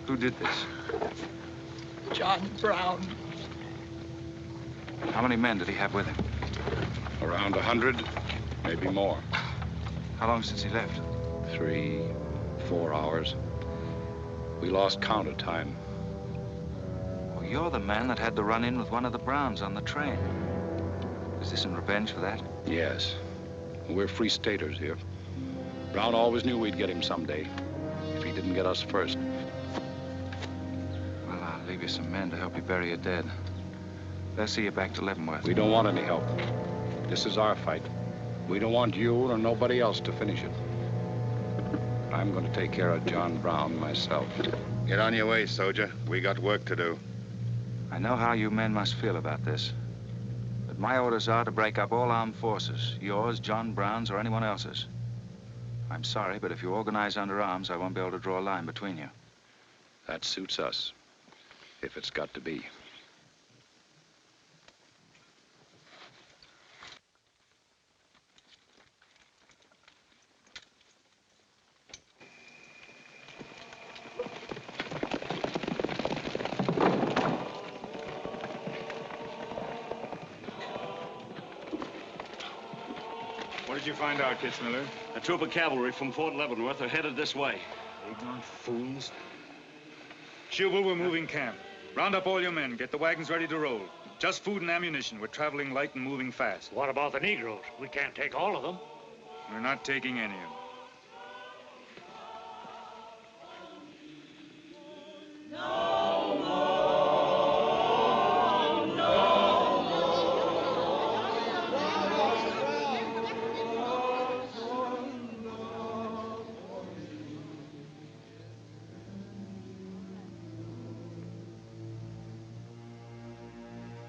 Who did this? John Brown. How many men did he have with him? Around 100, maybe more. How long since he left? 3, 4 hours. We lost count of time. Well, you're the man that had the run-in with one of the Browns on the train. Is this in revenge for that? Yes. We're free staters here. Brown always knew we'd get him someday, if he didn't get us first. Well, I'll leave you some men to help you bury your dead. They'll see you back to Leavenworth. We don't want any help. This is our fight. We don't want you or nobody else to finish it. I'm going to take care of John Brown myself. Get on your way, soldier. We got work to do. I know how you men must feel about this. But my orders are to break up all armed forces. Yours, John Brown's, or anyone else's. I'm sorry, but if you organize under arms, I won't be able to draw a line between you. That suits us, if it's got to be. What did you find out, Kitzmiller? A troop of cavalry from Fort Leavenworth are headed this way. Ignorant fools. Jubal, we're moving camp. Round up all your men. Get the wagons ready to roll. Just food and ammunition. We're traveling light and moving fast. What about the Negroes? We can't take all of them. We're not taking any of them.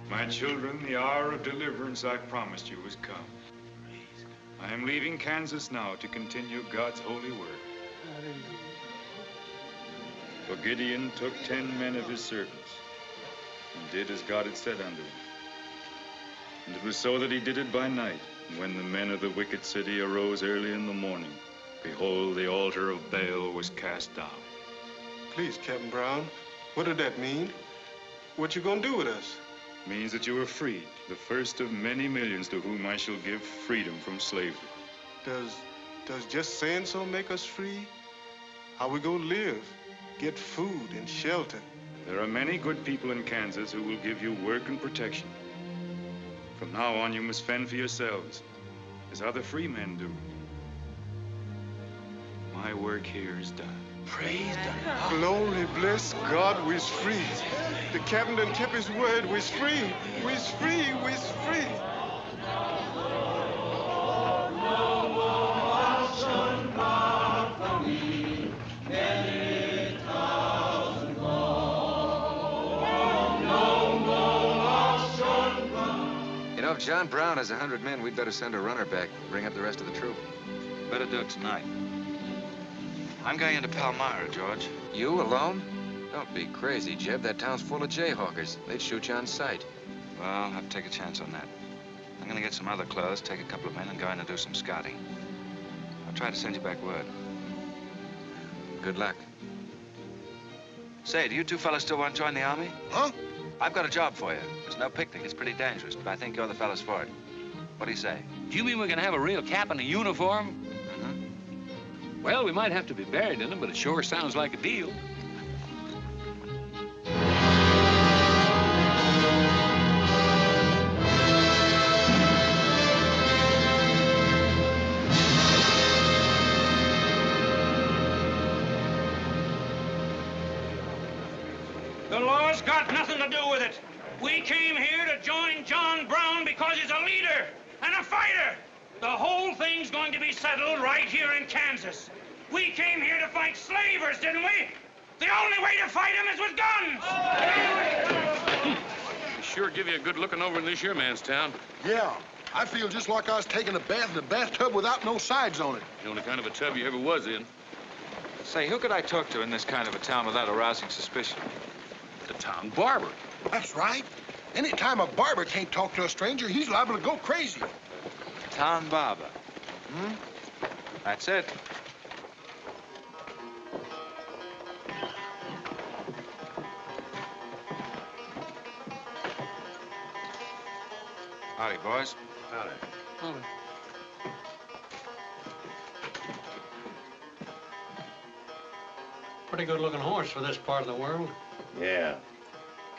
My children, the hour of deliverance I promised you has come. I am leaving Kansas now to continue God's holy work. For Gideon took 10 men of his servants and did as God had said unto him. And it was so that he did it by night. And when the men of the wicked city arose early in the morning, behold, the altar of Baal was cast down. Please, Captain Brown, what did that mean? What you gonna do with us? Means that you are freed, the first of many millions to whom I shall give freedom from slavery. Does just saying so make us free? How we gonna live? Get food and shelter? There are many good people in Kansas who will give you work and protection. From now on, you must fend for yourselves, as other free men do. My work here is done. Praise God. Glory, bless God, we's free. The captain done kept his word, we's free. We's free, we's free. if John Brown has 100 men, we'd better send a runner back, bring up the rest of the troop. Better do it tonight. I'm going into Palmyra, George. You alone? Don't be crazy, Jeb. That town's full of jayhawkers. They'd shoot you on sight. Well, I'll have to take a chance on that. I'm going to get some other clothes, take a couple of men, and go in and do some scouting. I'll try to send you back word. Good luck. Say, do you two fellas still want to join the Army? Huh? I've got a job for you. It's no picnic. It's pretty dangerous, but I think you're the fellas for it. What do you say? Do you mean we're gonna have a real cap and a uniform? Mm-hmm. Well, we might have to be buried in them, but it sure sounds like a deal. The law's got nothing to do with it. We came here to join John Brown because he's a leader and a fighter. The whole thing's going to be settled right here in Kansas. We came here to fight slavers, didn't we? The only way to fight them is with guns. They sure give you a good looking over in this here man's town. Yeah. I feel just like I was taking a bath in a bathtub without no sides on it. The only kind of a tub you ever was in. Say, who could I talk to in this kind of a town without arousing suspicion? The town barber. That's right. Anytime a barber can't talk to a stranger, he's liable to go crazy. Town barber. Hmm? That's it. Howdy, boys. Howdy. Pretty good-looking horse for this part of the world. Yeah.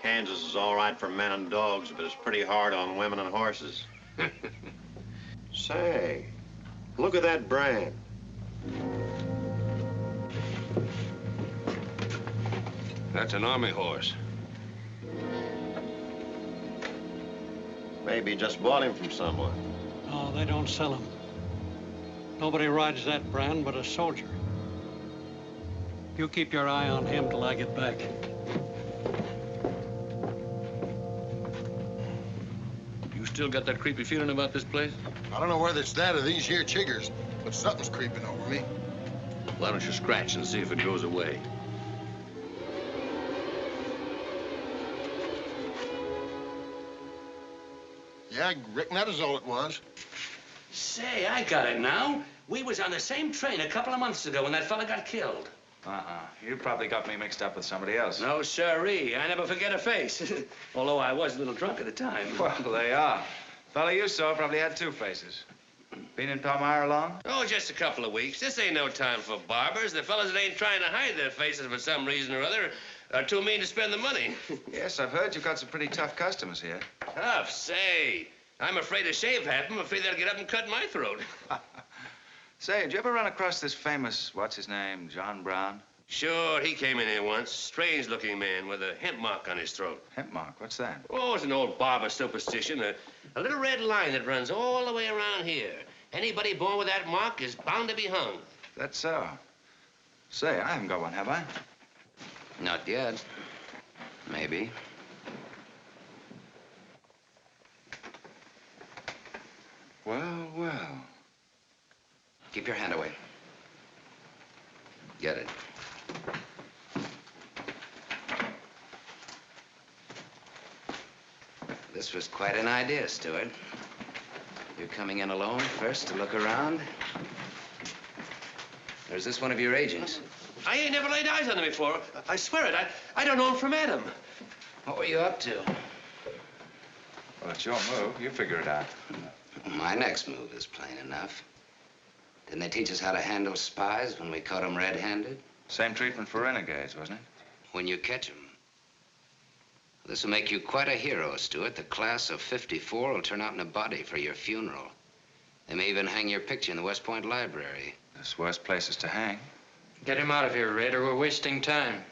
Kansas is all right for men and dogs, but it's pretty hard on women and horses. Say, look at that brand. That's an army horse. Maybe just bought him from someone. No, they don't sell them. Nobody rides that brand but a soldier. You keep your eye on him till I get back. You still got that creepy feeling about this place? I don't know whether it's that or these here chiggers, but something's creeping over me. Why don't you scratch and see if it goes away? Yeah, I reckon that is all it was. Say, I got it now. We was on the same train a couple of months ago when that fella got killed. You probably got me mixed up with somebody else. No, sirree. I never forget a face. Although I was a little drunk at the time. Well, they are. Fella you saw probably had two faces. Been in Palmyra long? Oh, just a couple of weeks. This ain't no time for barbers. The fellas that ain't trying to hide their faces for some reason or other are too mean to spend the money. Yes, I've heard you've got some pretty tough customers here. Tough, say. I'm afraid to shave half of them. I'm afraid they'll get up and cut my throat. Say, did you ever run across this famous, what's his name, John Brown? Sure, he came in here once. Strange-looking man with a hemp mark on his throat. Hemp mark? What's that? Oh, it's an old barber superstition. A little red line that runs all the way around here. Anybody born with that mark is bound to be hung. That's so. Say, I haven't got one, have I? Not yet. Maybe. Well, well. Keep your hand away. Get it. This was quite an idea, Stuart. You're coming in alone first to look around? Or is this one of your agents? I ain't never laid eyes on him before. I swear it. I don't know him from Adam. What were you up to? Well, it's your move. You figure it out. My next move is plain enough. Didn't they teach us how to handle spies when we caught them red-handed? Same treatment for renegades, wasn't it? When you catch them. This will make you quite a hero, Stuart. The class of '54 will turn out in a body for your funeral. They may even hang your picture in the West Point Library. There's worse places to hang. Get him out of here, Red, or we're wasting time.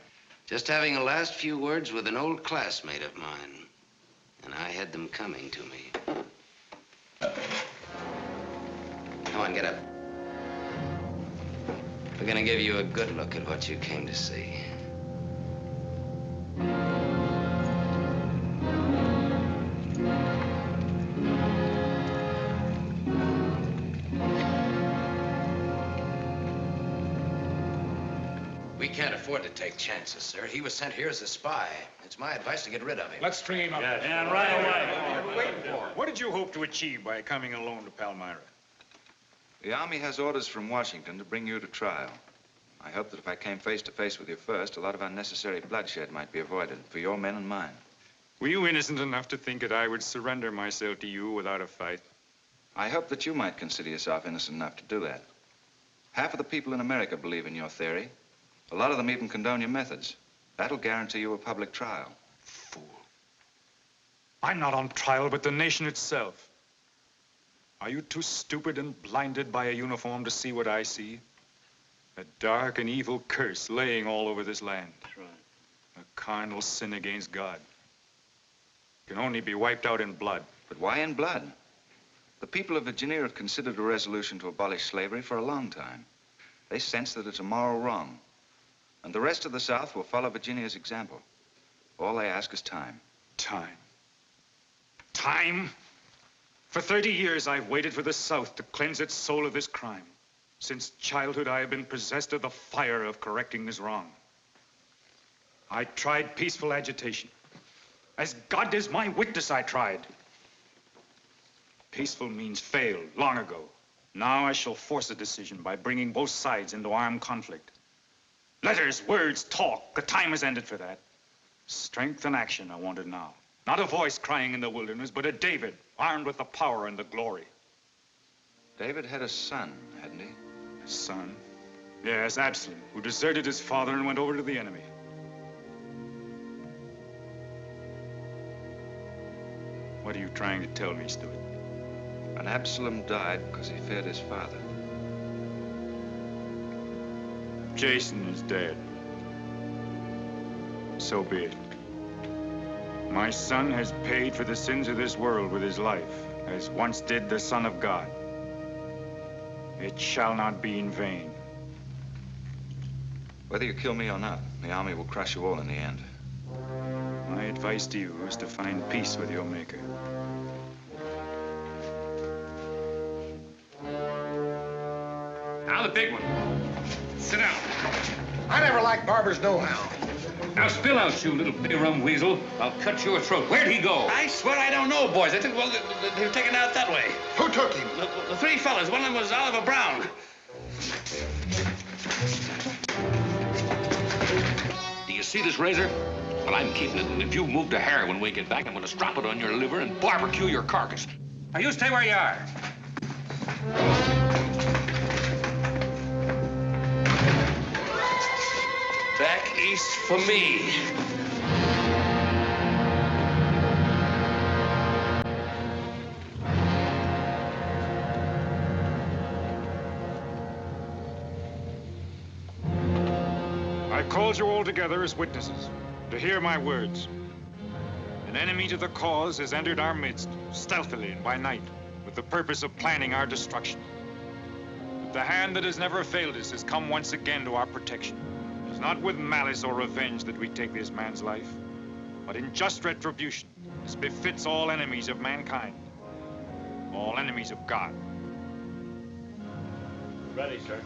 Just having a last few words with an old classmate of mine. And I had them coming to me. Come on, get up. We're gonna give you a good look at what you came to see. can't afford to take chances, sir. He was sent here as a spy. It's my advice to get rid of him. Let's string him up. Yes. And right away. What are we waiting for? What did you hope to achieve by coming alone to Palmyra? The Army has orders from Washington to bring you to trial. I hope that if I came face to face with you first, a lot of unnecessary bloodshed might be avoided for your men and mine. Were you innocent enough to think that I would surrender myself to you without a fight? I hope that you might consider yourself innocent enough to do that. Half of the people in America believe in your theory. A lot of them even condone your methods. That'll guarantee you a public trial. Fool. I'm not on trial, but the nation itself. Are you too stupid and blinded by a uniform to see what I see? A dark and evil curse laying all over this land. That's right. A carnal sin against God. Can only be wiped out in blood. But why in blood? The people of Virginia have considered a resolution to abolish slavery for a long time. They sense that it's a moral wrong. And the rest of the South will follow Virginia's example. All they ask is time. Time? Time? For 30 years, I've waited for the South to cleanse its soul of this crime. Since childhood, I have been possessed of the fire of correcting this wrong. I tried peaceful agitation. As God is my witness, I tried. Peaceful means failed long ago. Now I shall force a decision by bringing both sides into armed conflict. Letters, words, talk. The time has ended for that. Strength and action I wanted now. Not a voice crying in the wilderness, but a David armed with the power and the glory. David had a son, hadn't he? Son? Yes, Absalom, who deserted his father and went over to the enemy. What are you trying to tell me, Stuart? And Absalom died because he feared his father. Jason is dead. So be it. My son has paid for the sins of this world with his life, as once did the Son of God. It shall not be in vain. Whether you kill me or not, the Army will crush you all in the end. My advice to you is to find peace with your Maker. Now the big one. Sit down. I never liked barbers nohow. Now spill out, you little bitty rum weasel. I'll cut your throat. Where'd he go? I swear I don't know, boys. I think, well, they were taken out that way. Who took him? The three fellas. One of them was Oliver Brown. Do you see this razor? Well, I'm keeping it, and if you move to hair when we get back, I'm going to strap it on your liver and barbecue your carcass. Now, you stay where you are. Back east for me. I called you all together as witnesses to hear my words. An enemy to the cause has entered our midst, stealthily and by night, with the purpose of planning our destruction. But the hand that has never failed us has come once again to our protection. It is not with malice or revenge that we take this man's life, but in just retribution, as befits all enemies of mankind, all enemies of God. Ready, sir.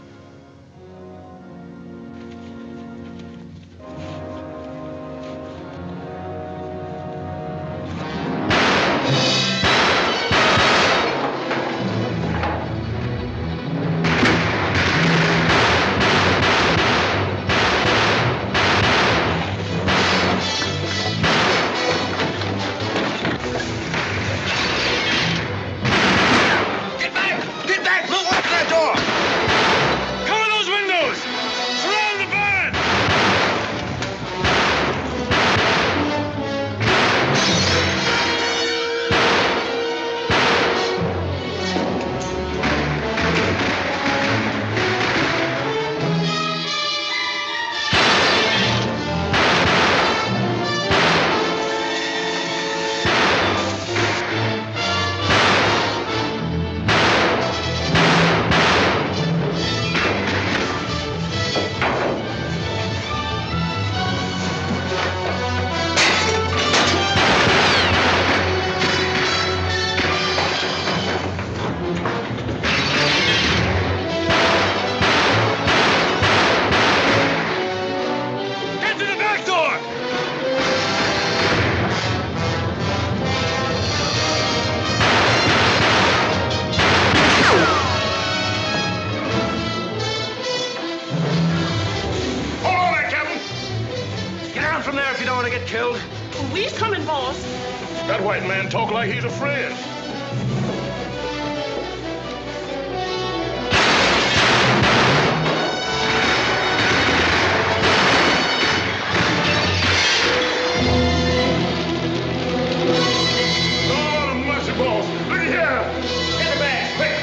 Get back! Move! Open that door! if you don't want to get killed. We's coming, boss. That white man talk like he's afraid. Oh, mercy, boss. Look at here. Get the bag, quick.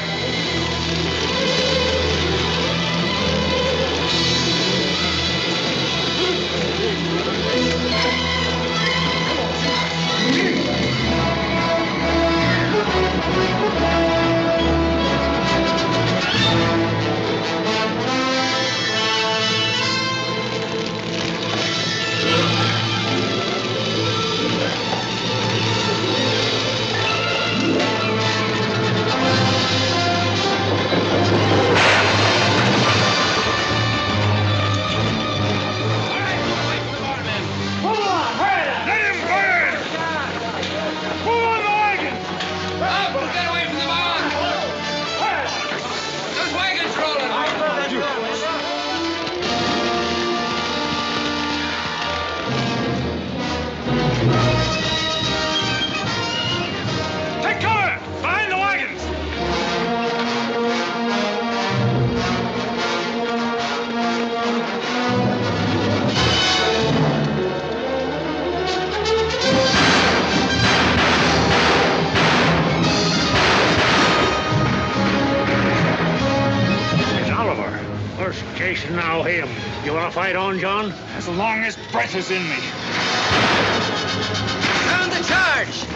Jason, now him. You want to fight on, John? As long as breath is in me. Sound the charge!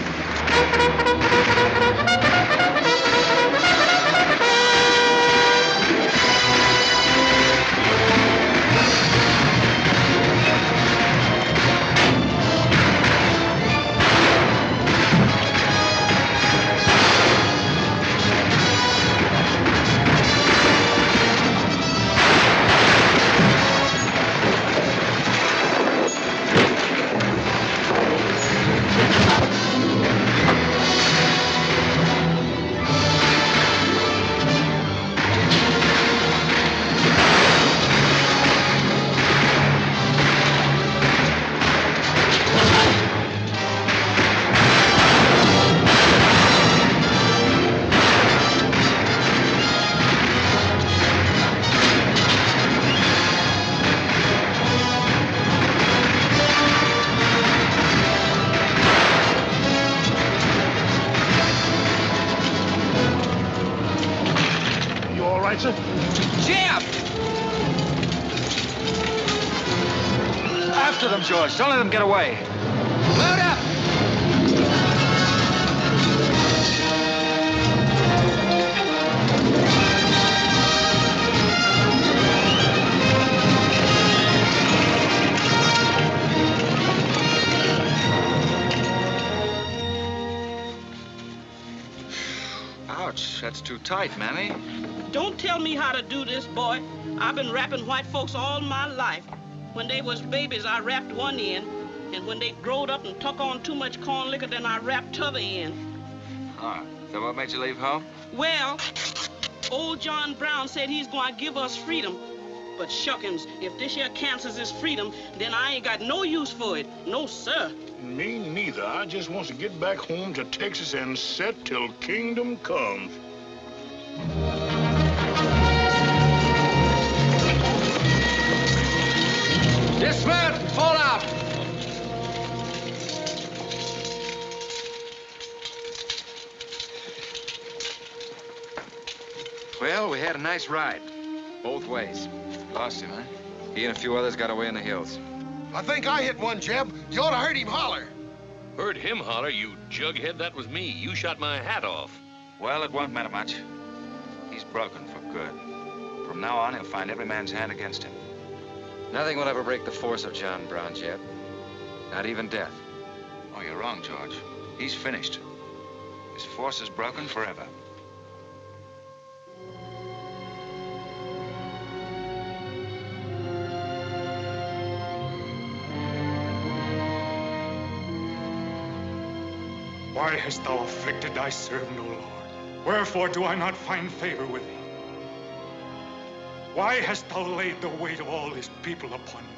Jeb! After them, George. Don't let them get away. Load up! Ouch, that's too tight, Mammy. Don't tell me how to do this, boy. I've been wrapping white folks all my life. When they was babies, I wrapped one end. And when they growed up and took on too much corn liquor, then I wrapped t'other end. Huh. So what made you leave home? Well, old John Brown said he's going to give us freedom. But shuckins, if this here Kansas is freedom, then I ain't got no use for it. No, sir. Me neither. I just want to get back home to Texas and set till kingdom comes. Dismount! Fall out! Well, we had a nice ride. Both ways. Lost him, huh? He and a few others got away in the hills. I think I hit one, Jeb. You ought to heard him holler. Heard him holler, you jughead? That was me. You shot my hat off. Well, it won't matter much. He's broken for good. From now on, he'll find every man's hand against him. Nothing will ever break the force of John Brown, Jeb. Not even death. Oh, you're wrong, George. He's finished. His force is broken forever. Why hast thou afflicted thy servant, O Lord? Wherefore do I not find favor with thee? Why hast thou laid the weight of all this people upon me?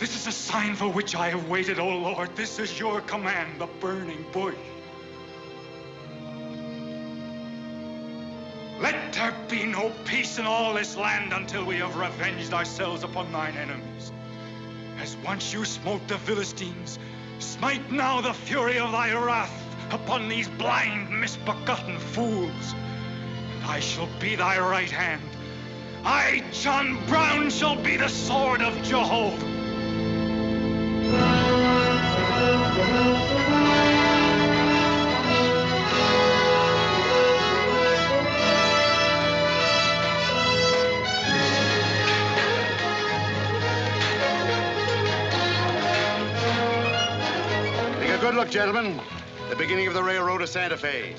This is a sign for which I have waited, O Lord. This is your command, the burning bush. Let there be no peace in all this land until we have revenged ourselves upon thine enemies. As once you smote the Philistines, smite now the fury of thy wrath upon these blind, misbegotten fools. And I shall be thy right hand. I, John Brown, shall be the sword of Jehovah. Take a good look, gentlemen. The beginning of the railroad to Santa Fe.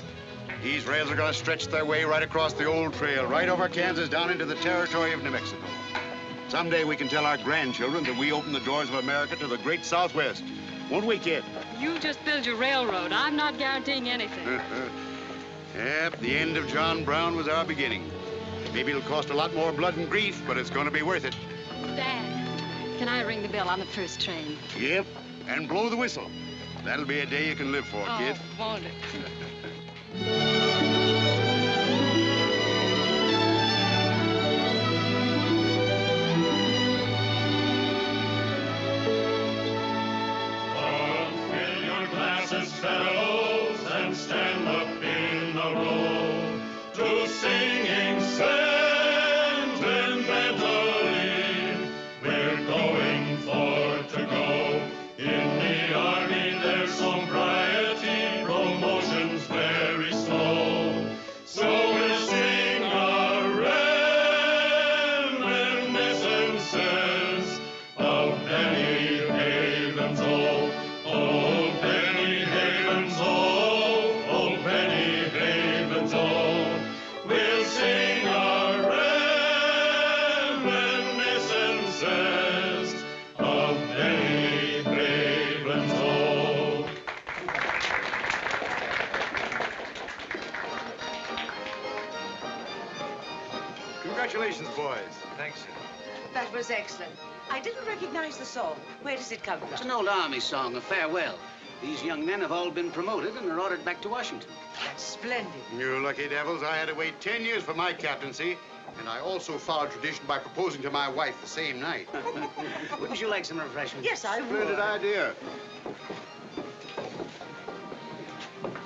These rails are going to stretch their way right across the old trail, right over Kansas, down into the territory of New Mexico. Someday we can tell our grandchildren that we opened the doors of America to the great Southwest. Won't we, kid? You just build your railroad. I'm not guaranteeing anything. Yep, the end of John Brown was our beginning. Maybe it'll cost a lot more blood and grief, but it's going to be worth it. Dad, can I ring the bell on the first train? Yep, and blow the whistle. That'll be a day you can live for, kid. Won't it? Fill your glasses, fellows, and stand up in a row to singing sentimentally. We're going for to go. In the army there's sobriety, promotion's very slow. So we'll sing our reminiscences of Benny Haven's old. Oh, Benny Haven's old. Oh, Benny Haven's old. We'll sing our reminiscences of Benny Haven's old. Congratulations, boys. Thanks, sir. That was excellent. I didn't recognize the song. Where does it come from? It's an old Army song, a farewell. These young men have all been promoted and are ordered back to Washington. That's splendid. You lucky devils, I had to wait 10 years for my captaincy, and I also followed tradition by proposing to my wife the same night. Wouldn't you like some refreshments? Yes, I would. Splendid idea.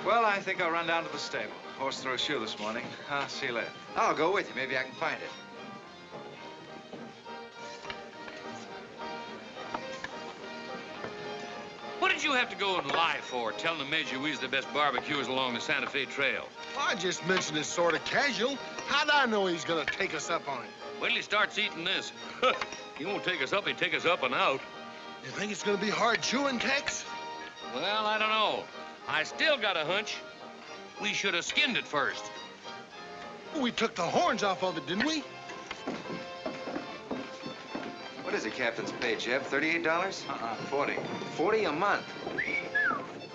Well, I think I'll run down to the stable. Horse threw a shoe this morning. I'll see you later. I'll go with you. Maybe I can find it. What did you have to go and lie for, telling the Major we was the best barbecuers along the Santa Fe Trail? I just mentioned this sort of casual. How'd I know he's gonna take us up on it? Wait till he starts eating this. He won't take us up, he'll take us up and out. You think it's gonna be hard chewing, Tex? Well, I don't know. I still got a hunch. We should have skinned it first. We took the horns off of it, didn't we? What is the captain's pay, Jeb? $38? 40. 40 a month.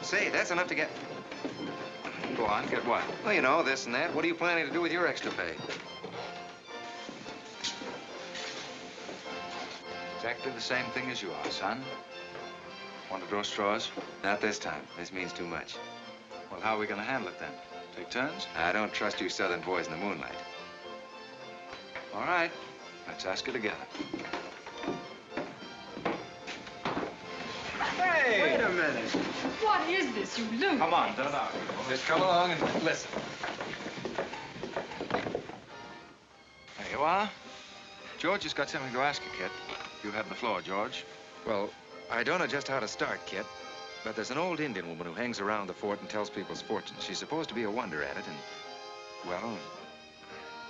Say, that's enough to get... Go on, get what? Well, you know, this and that. What are you planning to do with your extra pay? Exactly the same thing as you are, son. Want to draw straws? Not this time. This means too much. Well, how are we going to handle it then? Take turns? I don't trust you southern boys in the moonlight. All right. Let's ask her together. Hey! Wait a minute. What is this, you loon? Come on, don't argue. Just come along and listen. There you are. George has got something to ask you, kid. You have the floor, George. Well, I don't know just how to start, Kit, but there's an old Indian woman who hangs around the fort and tells people's fortunes. She's supposed to be a wonder at it, and, well...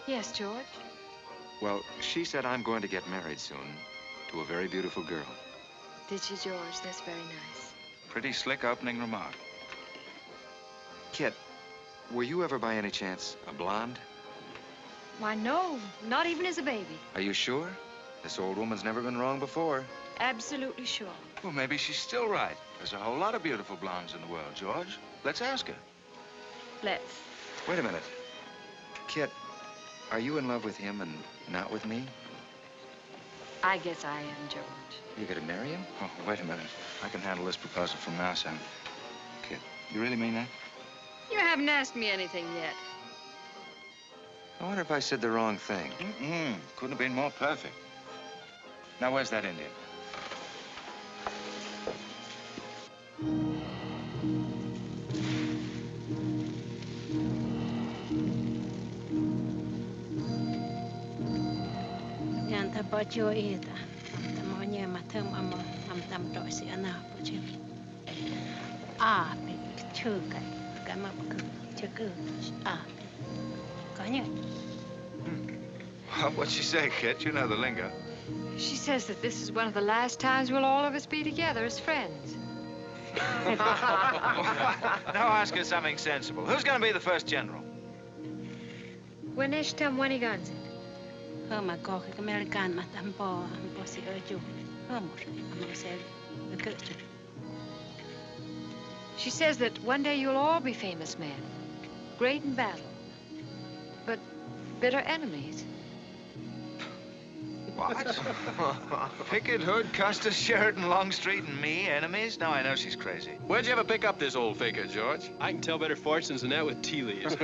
Yes, George? Well, she said I'm going to get married soon to a very beautiful girl. Did she, George? That's very nice. Pretty slick opening remark. Kit, were you ever by any chance a blonde? Why, no. Not even as a baby. Are you sure? This old woman's never been wrong before. Absolutely sure. Well, maybe she's still right. There's a whole lot of beautiful blondes in the world, George. Let's ask her. Let's. Wait a minute. Kit, are you in love with him and not with me? I guess I am, George. You gonna marry him? Oh, wait a minute. I can handle this proposal from now, son. Kid, you really mean that? You haven't asked me anything yet. I wonder if I said the wrong thing. Couldn't have been more perfect. Now, where's that Indian? What'd she say, kid? You know the lingo. She says that this is one of the last times we'll all of us be together as friends. Now ask her something sensible. Who's gonna be the first general? Winesh tam waniganze. She says that one day you'll all be famous men, great in battle, but bitter enemies. What? Pickett, Hood, Custer, Sheridan, Longstreet, and me, enemies? Now I know she's crazy. Where'd you ever pick up this old faker, George? I can tell better fortunes than that with tea leaves.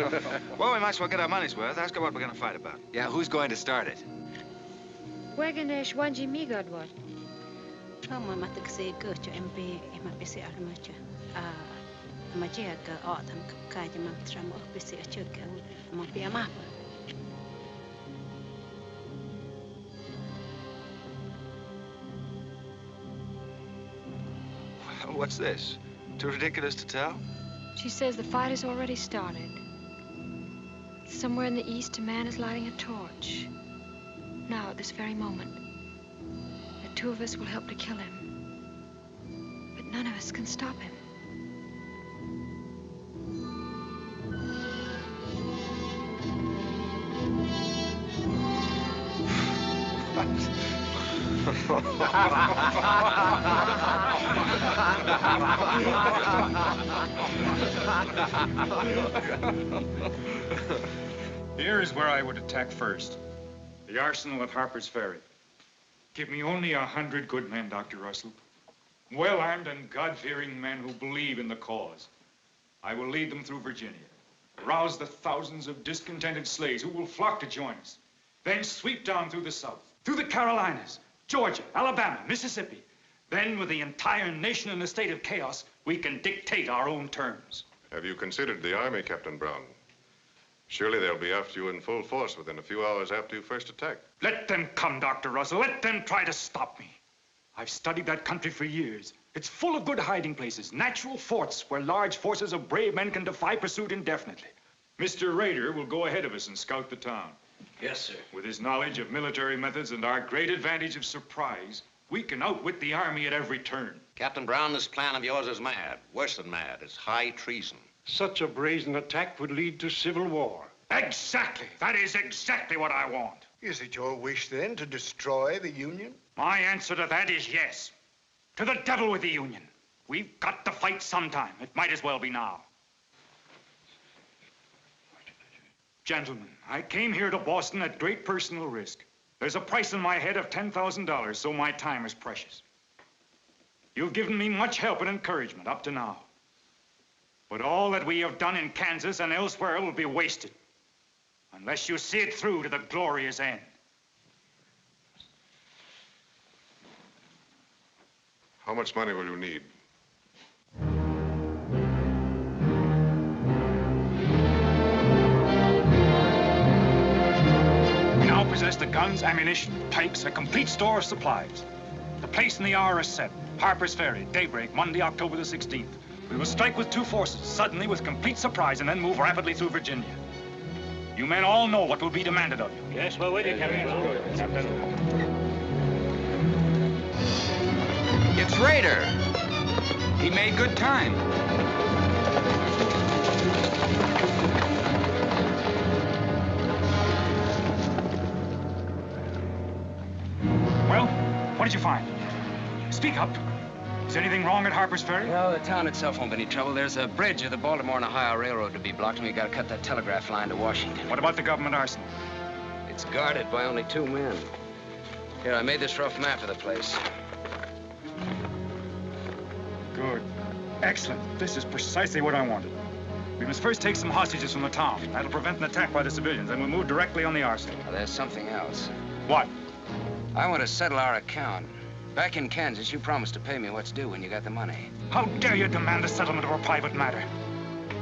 Well, we might as well get our money's worth. Ask her what we're gonna fight about. Yeah, who's going to start it? Weganesh wanji migadwat. What's this? Too ridiculous to tell? She says the fight has already started. Somewhere in the east, a man is lighting a torch. Now, at this very moment. The two of us will help to kill him. But none of us can stop him. Here is where I would attack first. The arsenal at Harper's Ferry. Give me only 100 good men, Dr. Russell. Well-armed and God-fearing men who believe in the cause. I will lead them through Virginia. Rouse the thousands of discontented slaves who will flock to join us. Then sweep down through the South, through the Carolinas, Georgia, Alabama, Mississippi. Then, with the entire nation in a state of chaos, we can dictate our own terms. Have you considered the Army, Captain Brown? Surely they'll be after you in full force within a few hours after you first attack. Let them come, Dr. Russell. Let them try to stop me. I've studied that country for years. It's full of good hiding places, natural forts where large forces of brave men can defy pursuit indefinitely. Mr. Rader will go ahead of us and scout the town. Yes, sir. With his knowledge of military methods and our great advantage of surprise, we can outwit the Army at every turn. Captain Brown, this plan of yours is mad. Worse than mad. It's high treason. Such a brazen attack would lead to civil war. Exactly. That is exactly what I want. Is it your wish, then, to destroy the Union? My answer to that is yes. To the devil with the Union. We've got to fight sometime. It might as well be now. Gentlemen, I came here to Boston at great personal risk. There's a price in my head of $10,000, so my time is precious. You've given me much help and encouragement up to now. But all that we have done in Kansas and elsewhere will be wasted unless you see it through to the glorious end. How much money will you need? We now possess the guns, ammunition, tanks, a complete store of supplies. The place and the hour are set. Harper's Ferry, daybreak, Monday, October the 16th. We will strike with two forces, suddenly with complete surprise, and then move rapidly through Virginia. You men all know what will be demanded of you. Yes, we're with you, Captain. It's Rader. He made good time. Well, what did you find? Speak up. Is anything wrong at Harper's Ferry? Well, the town itself won't be any trouble. There's a bridge of the Baltimore and Ohio Railroad to be blocked, and we gotta cut that telegraph line to Washington. What about the government arsenal? It's guarded by only 2 men. Here, I made this rough map of the place. Good. Excellent. This is precisely what I wanted. We must first take some hostages from the town. That'll prevent an attack by the civilians, and we'll move directly on the arsenal. Now, there's something else. What? I want to settle our account. Back in Kansas, you promised to pay me what's due when you got the money. How dare you demand the settlement of a private matter?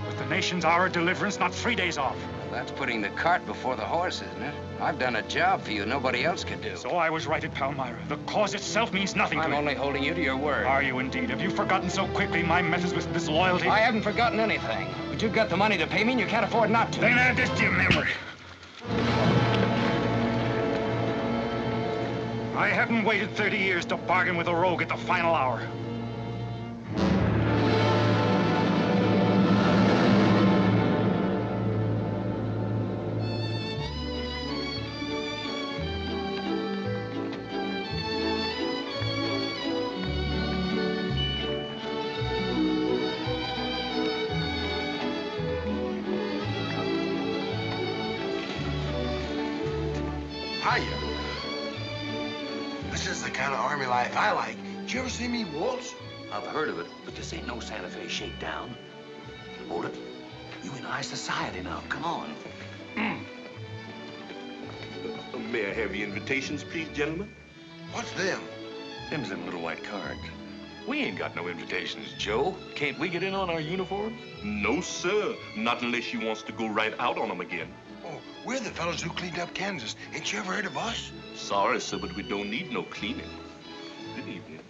With the nation's hour of deliverance not 3 days off. Well, that's putting the cart before the horse, isn't it? I've done a job for you nobody else could do. So I was right at Palmyra. The cause itself means nothing to me. I'm only holding you to your word. Are you indeed? Have you forgotten so quickly my methods with disloyalty? I haven't forgotten anything. But you've got the money to pay me and you can't afford not to. Then add this to your memory. I haven't waited 30 years to bargain with a rogue at the final hour. Hiya. This is the kind of army life I like. Did you ever see me waltz? I've heard of it, but this ain't no Santa Fe shakedown. Hold it. You in high society now. Come on. May I have your invitations, please, gentlemen? What's them? Them's them little white cards. We ain't got no invitations, Joe. Can't we get in on our uniforms? No, sir. Not unless you wants to go right out on them again. Oh, we're the fellows who cleaned up Kansas. Ain't you ever heard of us? Sorry, sir, but we don't need no cleaning. Good evening.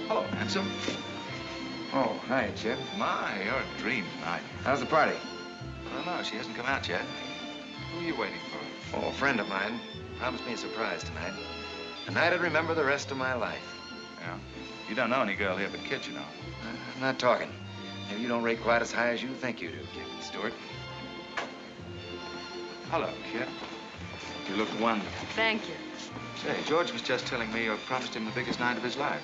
Hello, handsome. Oh, hi, Jeb. My, you're a dream tonight. How's the party? I don't know. She hasn't come out yet. Who are you waiting for? Oh, a friend of mine promised me a surprise tonight. A night I'd remember the rest of my life. Yeah? You don't know any girl here but Kit, you know. I'm not talking. Maybe you don't rate quite as high as you think you do, Captain Stuart. Hello, Kit. You look wonderful. Thank you. Say, George was just telling me you promised him the biggest night of his life.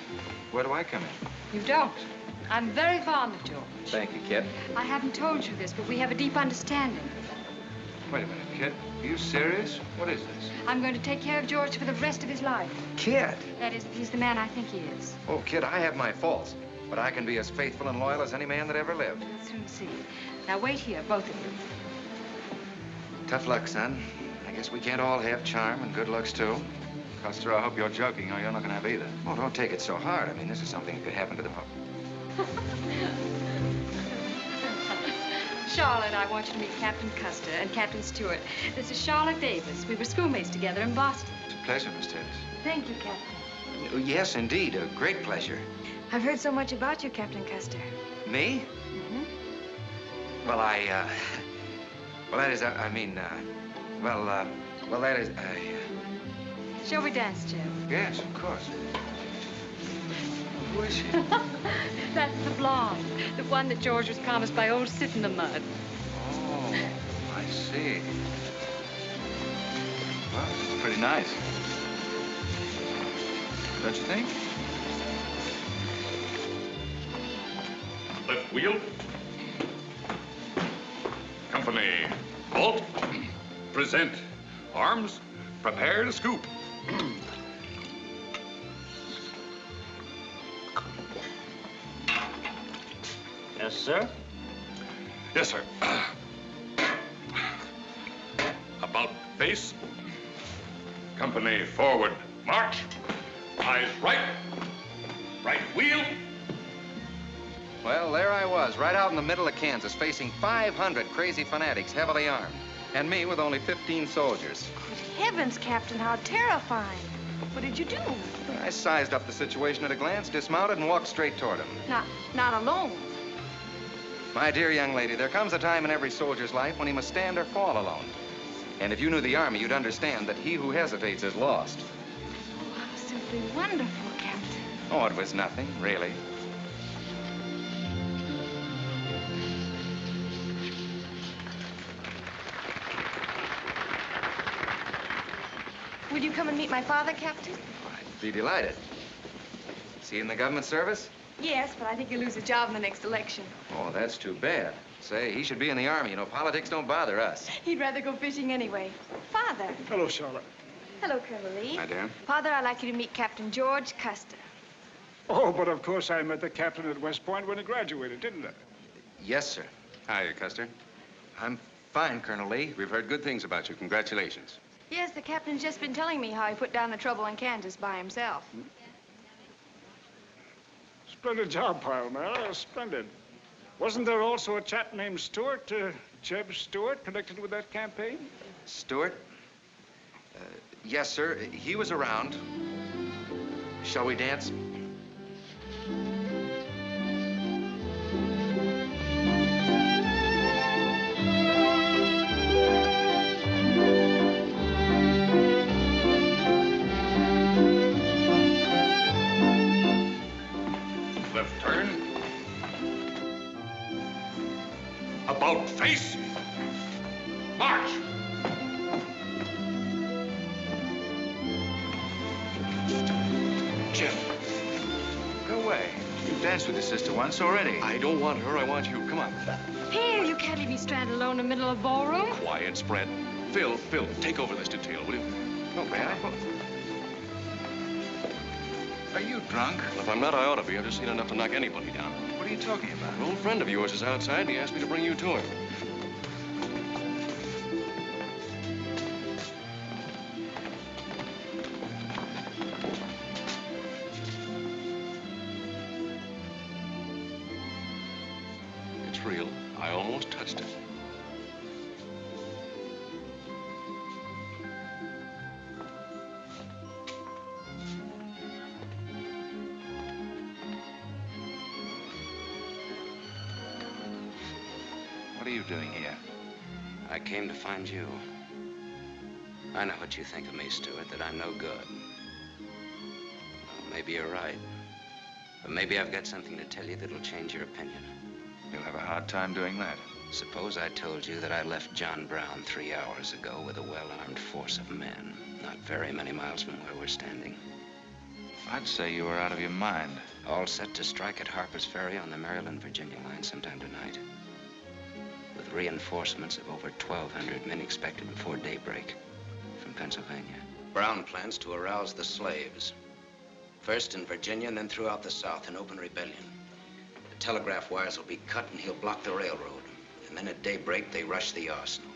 Where do I come in? You don't. I'm very fond of George. Thank you, Kit. I haven't told you this, but we have a deep understanding. Wait a minute, Kit. Are you serious? What is this? I'm going to take care of George for the rest of his life. Kit! That is, if he's the man I think he is. Oh, Kit, I have my faults, but I can be as faithful and loyal as any man that ever lived. We'll soon see. Now, wait here, both of you. Tough luck, son. I guess we can't all have charm and good looks, too. Custer, I hope you're joking, or you're not going to have either. Oh, don't take it so hard. I mean, this is something that could happen to the public. Charlotte, I want you to meet Captain Custer and Captain Stuart. This is Charlotte Davis. We were schoolmates together in Boston. It's a pleasure, Miss Davis. Thank you, Captain. Oh, yes, indeed. A great pleasure. I've heard so much about you, Captain Custer. Me? Mm-hmm. Well, well, that is, well, that is, Shall we dance, Jeb? Yes, of course. Who is she? That's the blonde, the one that George was promised by old Sit in the Mud. Oh, I see. Well, it's pretty nice. Don't you think? Left wheel. Company. Halt. Present. Arms. Prepare to scoop. Yes, sir? Yes, sir. About face. Company forward. March. Eyes right. Right wheel. Well, there I was, right out in the middle of Kansas, facing 500 crazy fanatics, heavily armed. And me with only 15 soldiers. Good heavens, Captain, how terrifying. What did you do? I sized up the situation at a glance, dismounted, and walked straight toward him. Not alone. My dear young lady, there comes a time in every soldier's life when he must stand or fall alone. And if you knew the Army, you'd understand that he who hesitates is lost. Oh, how simply wonderful, Captain. Oh, it was nothing, really. Will you come and meet my father, Captain? I'd be delighted. Is he in the government service? Yes, but I think he'll lose his job in the next election. Oh, that's too bad. Say, he should be in the Army. You know, politics don't bother us. He'd rather go fishing anyway. Father. Hello, Charlotte. Hello, Colonel Lee. Hi, dear. Father, I'd like you to meet Captain George Custer. Oh, but of course I met the captain at West Point when he graduated, didn't I? Yes, sir. Hi, Custer. I'm fine, Colonel Lee. We've heard good things about you. Congratulations. Yes, the captain's just been telling me how he put down the trouble in Kansas by himself. Splendid job, pile, man. Splendid. Wasn't there also a chap named Stuart, Jeb Stuart, connected with that campaign? Stuart? Yes, sir. He was around. Shall we dance? Left turn. About face. March. Jeff, go away. You've danced with your sister once already. I don't want her. I want you. Come on. Here, you can't leave me stranded alone in the middle of a ballroom. Quiet, spread. Phil, take over this detail, will you? Oh, may I? Are you drunk? Well, if I'm not, I ought to be. I've just seen enough to knock anybody down. What are you talking about? An old friend of yours is outside, and he asked me to bring you to him. It's real. I almost touched it. What are you doing here? I came to find you. I know what you think of me, Stuart, that I'm no good. Well, maybe you're right. But maybe I've got something to tell you that'll change your opinion. You'll have a hard time doing that. Suppose I told you that I left John Brown 3 hours ago with a well-armed force of men, not very many miles from where we're standing. I'd say you were out of your mind. All set to strike at Harper's Ferry on the Maryland-Virginia line sometime tonight. With reinforcements of over 1,200 men expected before daybreak from Pennsylvania. Brown plans to arouse the slaves. First in Virginia and then throughout the South in open rebellion. The telegraph wires will be cut and he'll block the railroad. And then at daybreak, they rush the arsenal.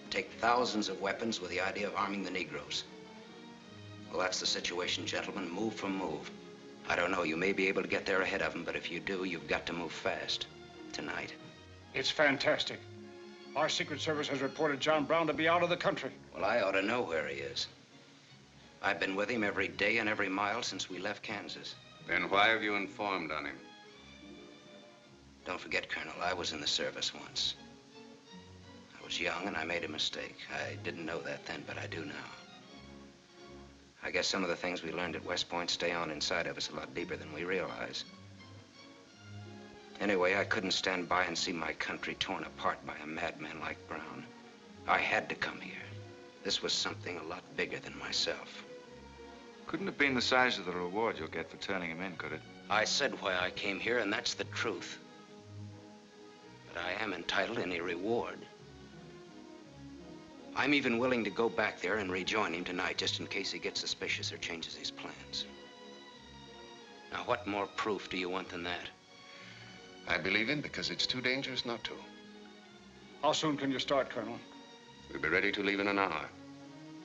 Take thousands of weapons with the idea of arming the Negroes. Well, that's the situation, gentlemen. Move for move. I don't know, you may be able to get there ahead of them, but if you do, you've got to move fast. Tonight. It's fantastic. Our Secret Service has reported John Brown to be out of the country. Well, I ought to know where he is. I've been with him every day and every mile since we left Kansas. Then why have you informed on him? Don't forget, Colonel, I was in the service once. I was young and I made a mistake. I didn't know that then, but I do now. I guess some of the things we learned at West Point stay on inside of us a lot deeper than we realize. Anyway, I couldn't stand by and see my country torn apart by a madman like Brown. I had to come here. This was something a lot bigger than myself. Couldn't have been the size of the reward you'll get for turning him in, could it? I said why I came here, and that's the truth. But I am entitled to any reward. I'm even willing to go back there and rejoin him tonight, just in case he gets suspicious or changes his plans. Now, what more proof do you want than that? I believe him because it's too dangerous not to. How soon can you start, Colonel? We'll be ready to leave in an hour.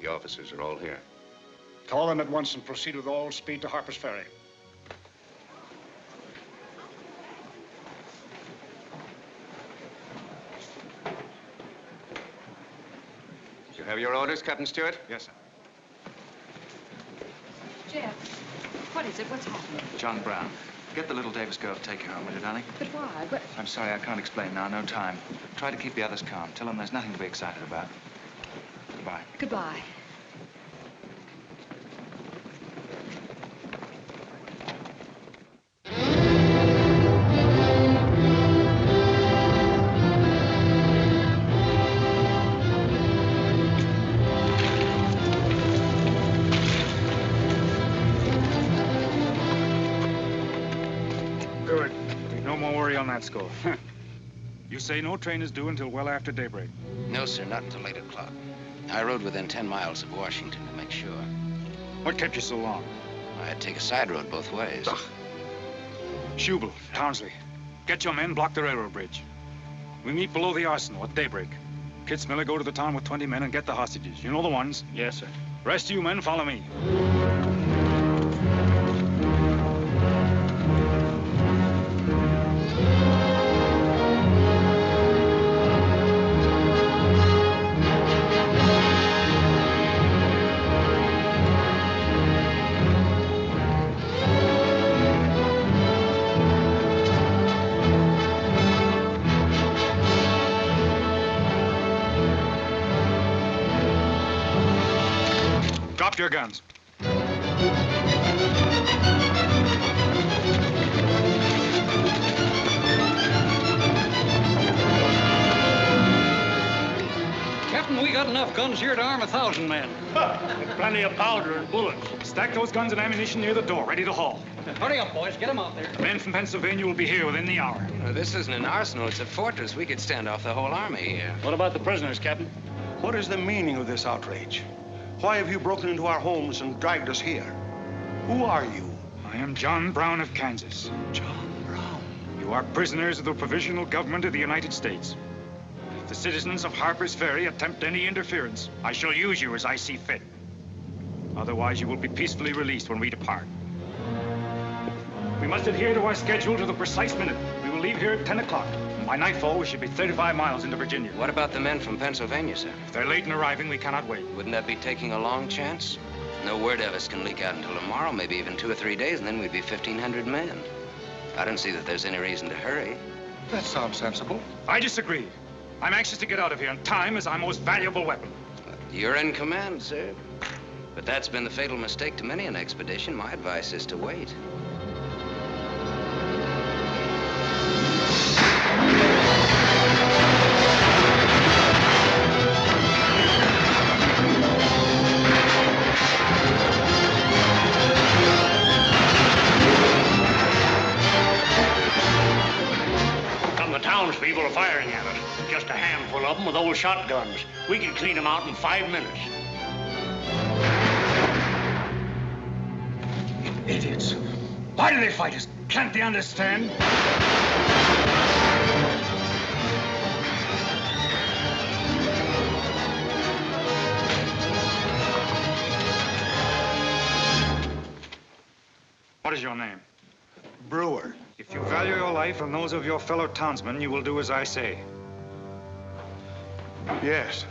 The officers are all here. Call them at once and proceed with all speed to Harper's Ferry. You have your orders, Captain Stuart? Yes, sir. Jeff, what is it? What's happening? John Brown. Get the little Davis girl to take you home, will you, darling? But why? But... I'm sorry, I can't explain now. No time. Try to keep the others calm. Tell them there's nothing to be excited about. Goodbye. Goodbye. worry on that score. You say no train is due until well after daybreak? No, sir, not until 8 o'clock. I rode within 10 miles of Washington to make sure. What kept you so long? I had to take a side road both ways. Schubel, Townsley, get your men, block the railroad bridge. We meet below the arsenal at daybreak. Kitzmiller, go to the town with 20 men and get the hostages. You know the ones? Yes, sir. Rest of you men, follow me. Drop your guns. Captain, we got enough guns here to arm 1,000 men. With plenty of powder and bullets. Stack those guns and ammunition near the door, ready to haul. Hurry up, boys. Get them out there. The men from Pennsylvania will be here within the hour. This isn't an arsenal, it's a fortress. We could stand off the whole army here. What about the prisoners, Captain? What is the meaning of this outrage? Why have you broken into our homes and dragged us here? Who are you? I am John Brown of Kansas. John Brown? You are prisoners of the provisional government of the United States. If the citizens of Harper's Ferry attempt any interference, I shall use you as I see fit. Otherwise, you will be peacefully released when we depart. We must adhere to our schedule to the precise minute. We will leave here at 10 o'clock. By nightfall, we should be 35 miles into Virginia. What about the men from Pennsylvania, sir? If they're late in arriving, we cannot wait. Wouldn't that be taking a long chance? No word of us can leak out until tomorrow, maybe even 2 or 3 days, and then we'd be 1,500 men. I don't see that there's any reason to hurry. That sounds sensible. I disagree. I'm anxious to get out of here, and time is our most valuable weapon. You're in command, sir. But that's been the fatal mistake to many an expedition. My advice is to wait. Townspeople are firing at us. Just a handful of them with old shotguns. We can clean them out in 5 minutes. Idiots. Why do they fight us? Can't they understand? What is your name? Brewer. If you value your life and those of your fellow townsmen, you will do as I say. Yes.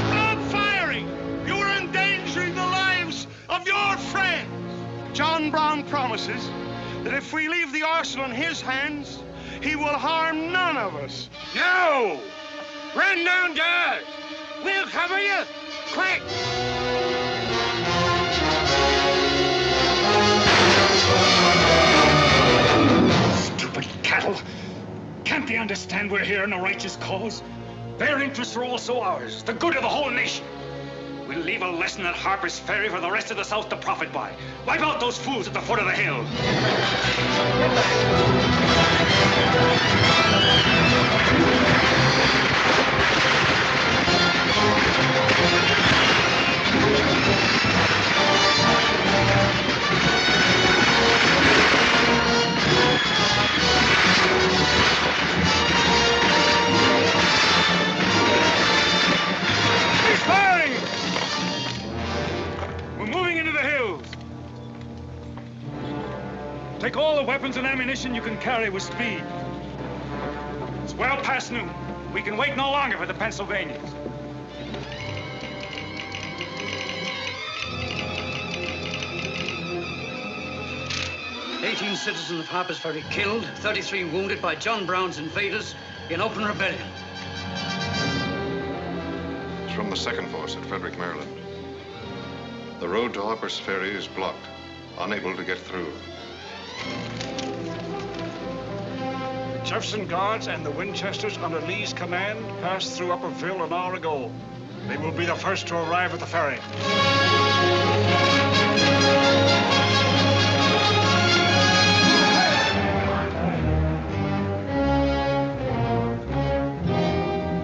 Stop firing! You are endangering the lives of your friends. John Brown promises that if we leave the arsenal in his hands, he will harm none of us. No! Run downstairs! We'll cover you! Quick! Stupid cattle! Can't they understand we're here in a righteous cause? Their interests are also ours, the good of the whole nation. We'll leave a lesson at Harper's Ferry for the rest of the South to profit by. Wipe out those fools at the foot of the hill. Get He's firing! We're moving into the hills. Take all the weapons and ammunition you can carry with speed. It's well past noon. We can wait no longer for the Pennsylvanians. "18 citizens of Harper's Ferry killed, 33 wounded by John Brown's invaders in open rebellion." It's from the 2nd Force at Frederick, Maryland. The road to Harper's Ferry is blocked, unable to get through. Jefferson Guards and the Winchesters under Lee's command passed through Upperville an hour ago. They will be the first to arrive at the ferry.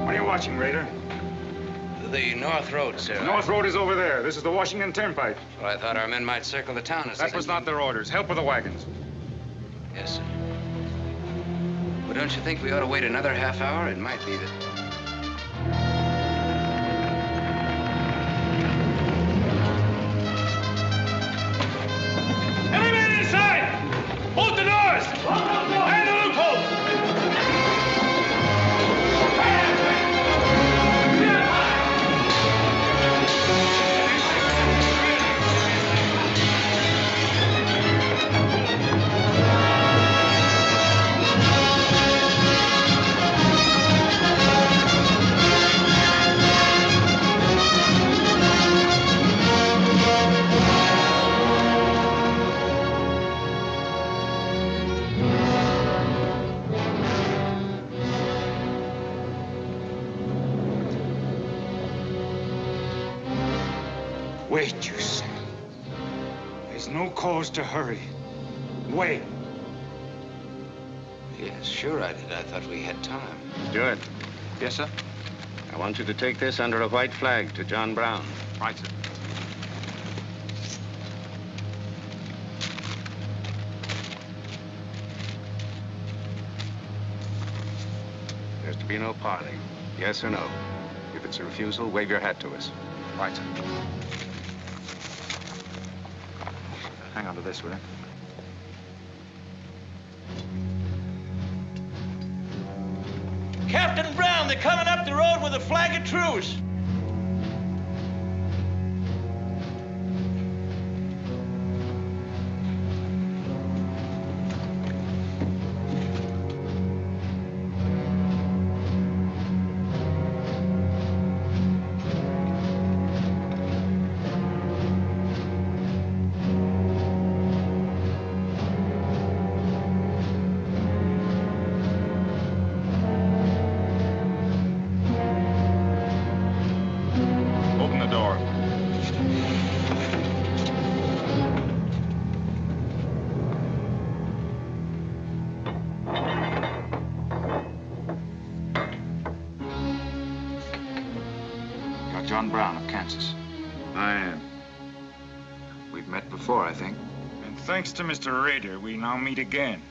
What are you watching, Raider? The North Road, sir. The North Road is over there. This is the Washington Turnpike. Well, I thought our men might circle the town as That was not their orders. Help with the wagons. Yes, sir. Well, don't you think we ought to wait another half hour? It might be that... Every man inside! Bolt the doors! And the loopholes! Wait, you say. There's no cause to hurry. Wait. Yes, sure I did. I thought we had time. Stuart, Yes, sir? I want you to take this under a white flag to John Brown. Right, sir. There's to be no parley. Yes or no? If it's a refusal, wave your hat to us. Right, sir. Hang on to this, will you? Captain Brown, they're coming up the road with a flag of truce. Open the door. You're John Brown of Kansas. I am. We've met before, I think. And thanks to Mr. Raider, we now meet again.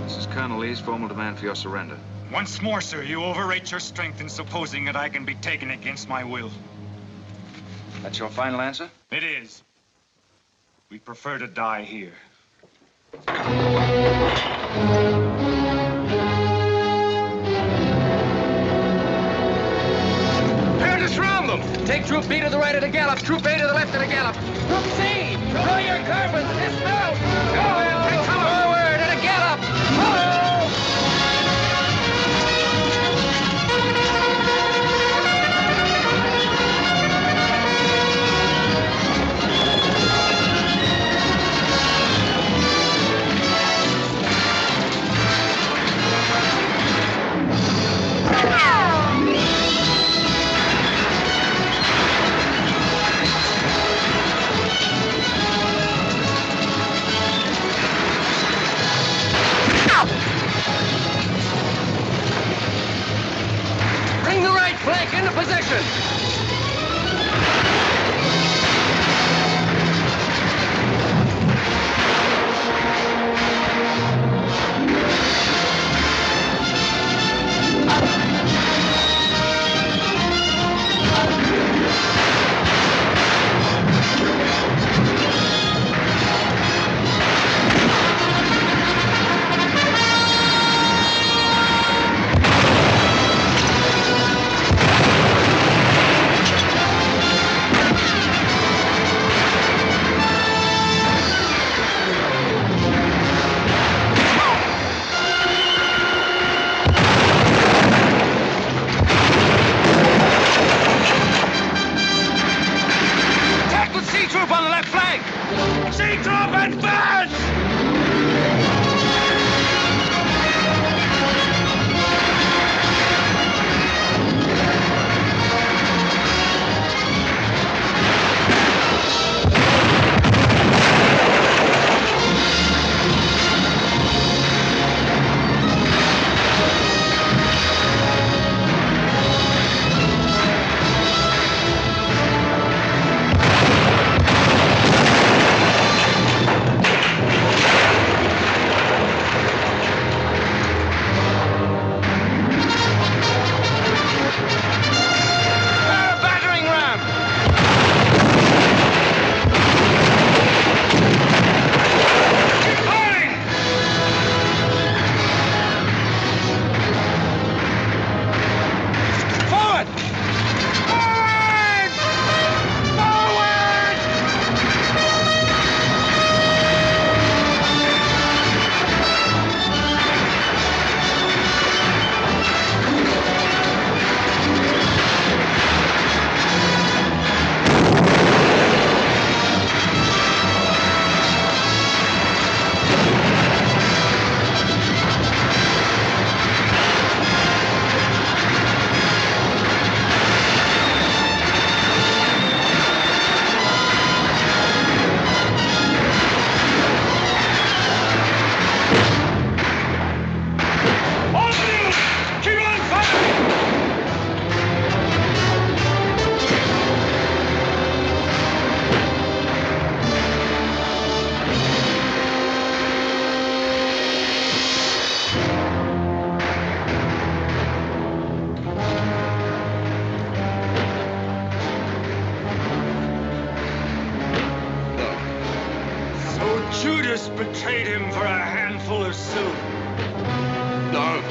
This is Colonel Lee's formal demand for your surrender. Once more, sir, you overrate your strength in supposing that I can be taken against my will. That's your final answer? It is. We prefer to die here. Prepare to surround them! Take Troop B to the right at a gallop, Troop A to the left at a gallop. Troop C, draw your carbines, dismount! Go! Take cover! Forward at a gallop! Ho! Bring the right flank into position. Judas betrayed him for a handful of silver. No.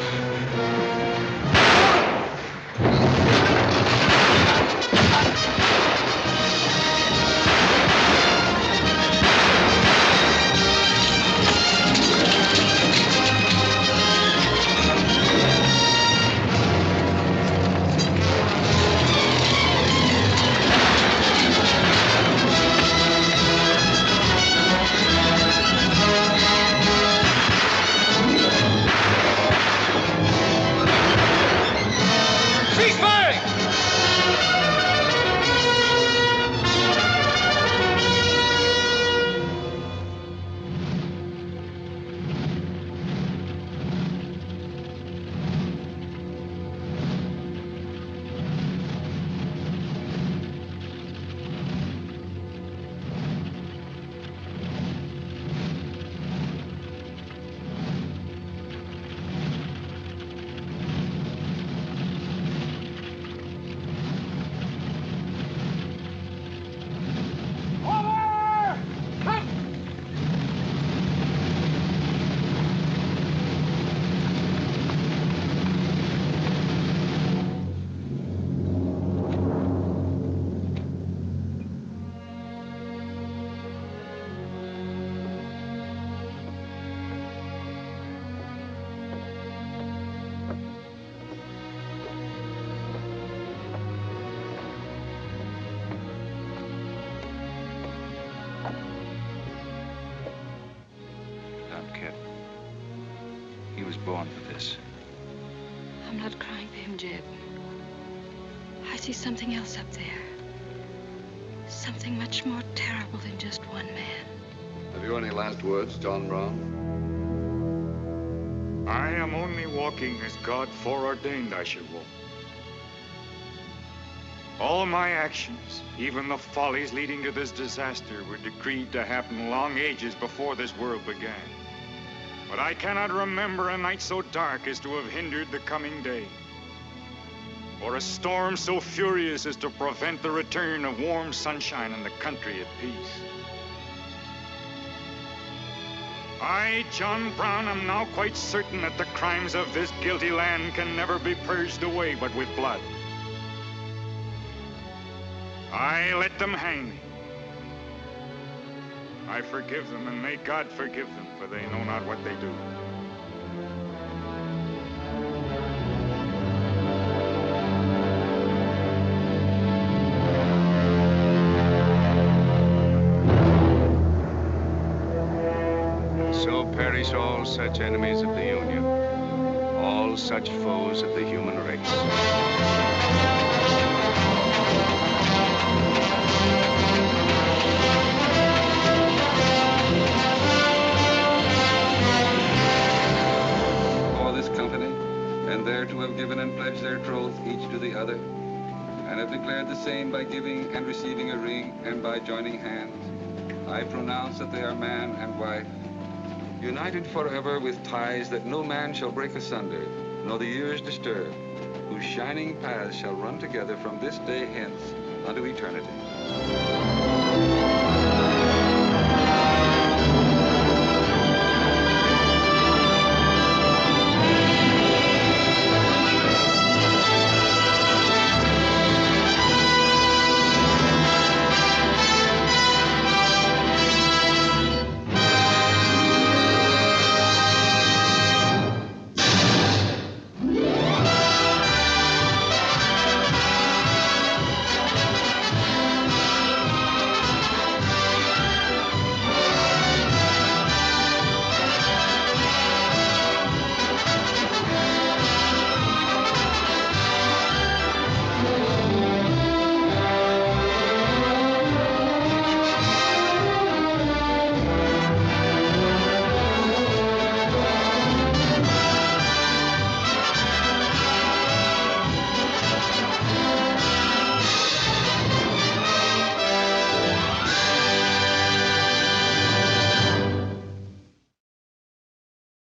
He was born for this. I'm not crying for him, Jeb. I see something else up there. Something much more terrible than just one man. Have you any last words, John Brown? I am only walking as God foreordained I should walk. All my actions, even the follies leading to this disaster, were decreed to happen long ages before this world began. But I cannot remember a night so dark as to have hindered the coming day, or a storm so furious as to prevent the return of warm sunshine and the country at peace. I, John Brown, am now quite certain that the crimes of this guilty land can never be purged away but with blood. I let them hang me. I forgive them, and may God forgive them, for they know not what they do. So perish all such enemies of the Union, all such foes of the human race. And there to have given and pledged their troth each to the other, and have declared the same by giving and receiving a ring and by joining hands, I pronounce that they are man and wife, united forever with ties that no man shall break asunder, nor the years disturb, whose shining paths shall run together from this day hence unto eternity.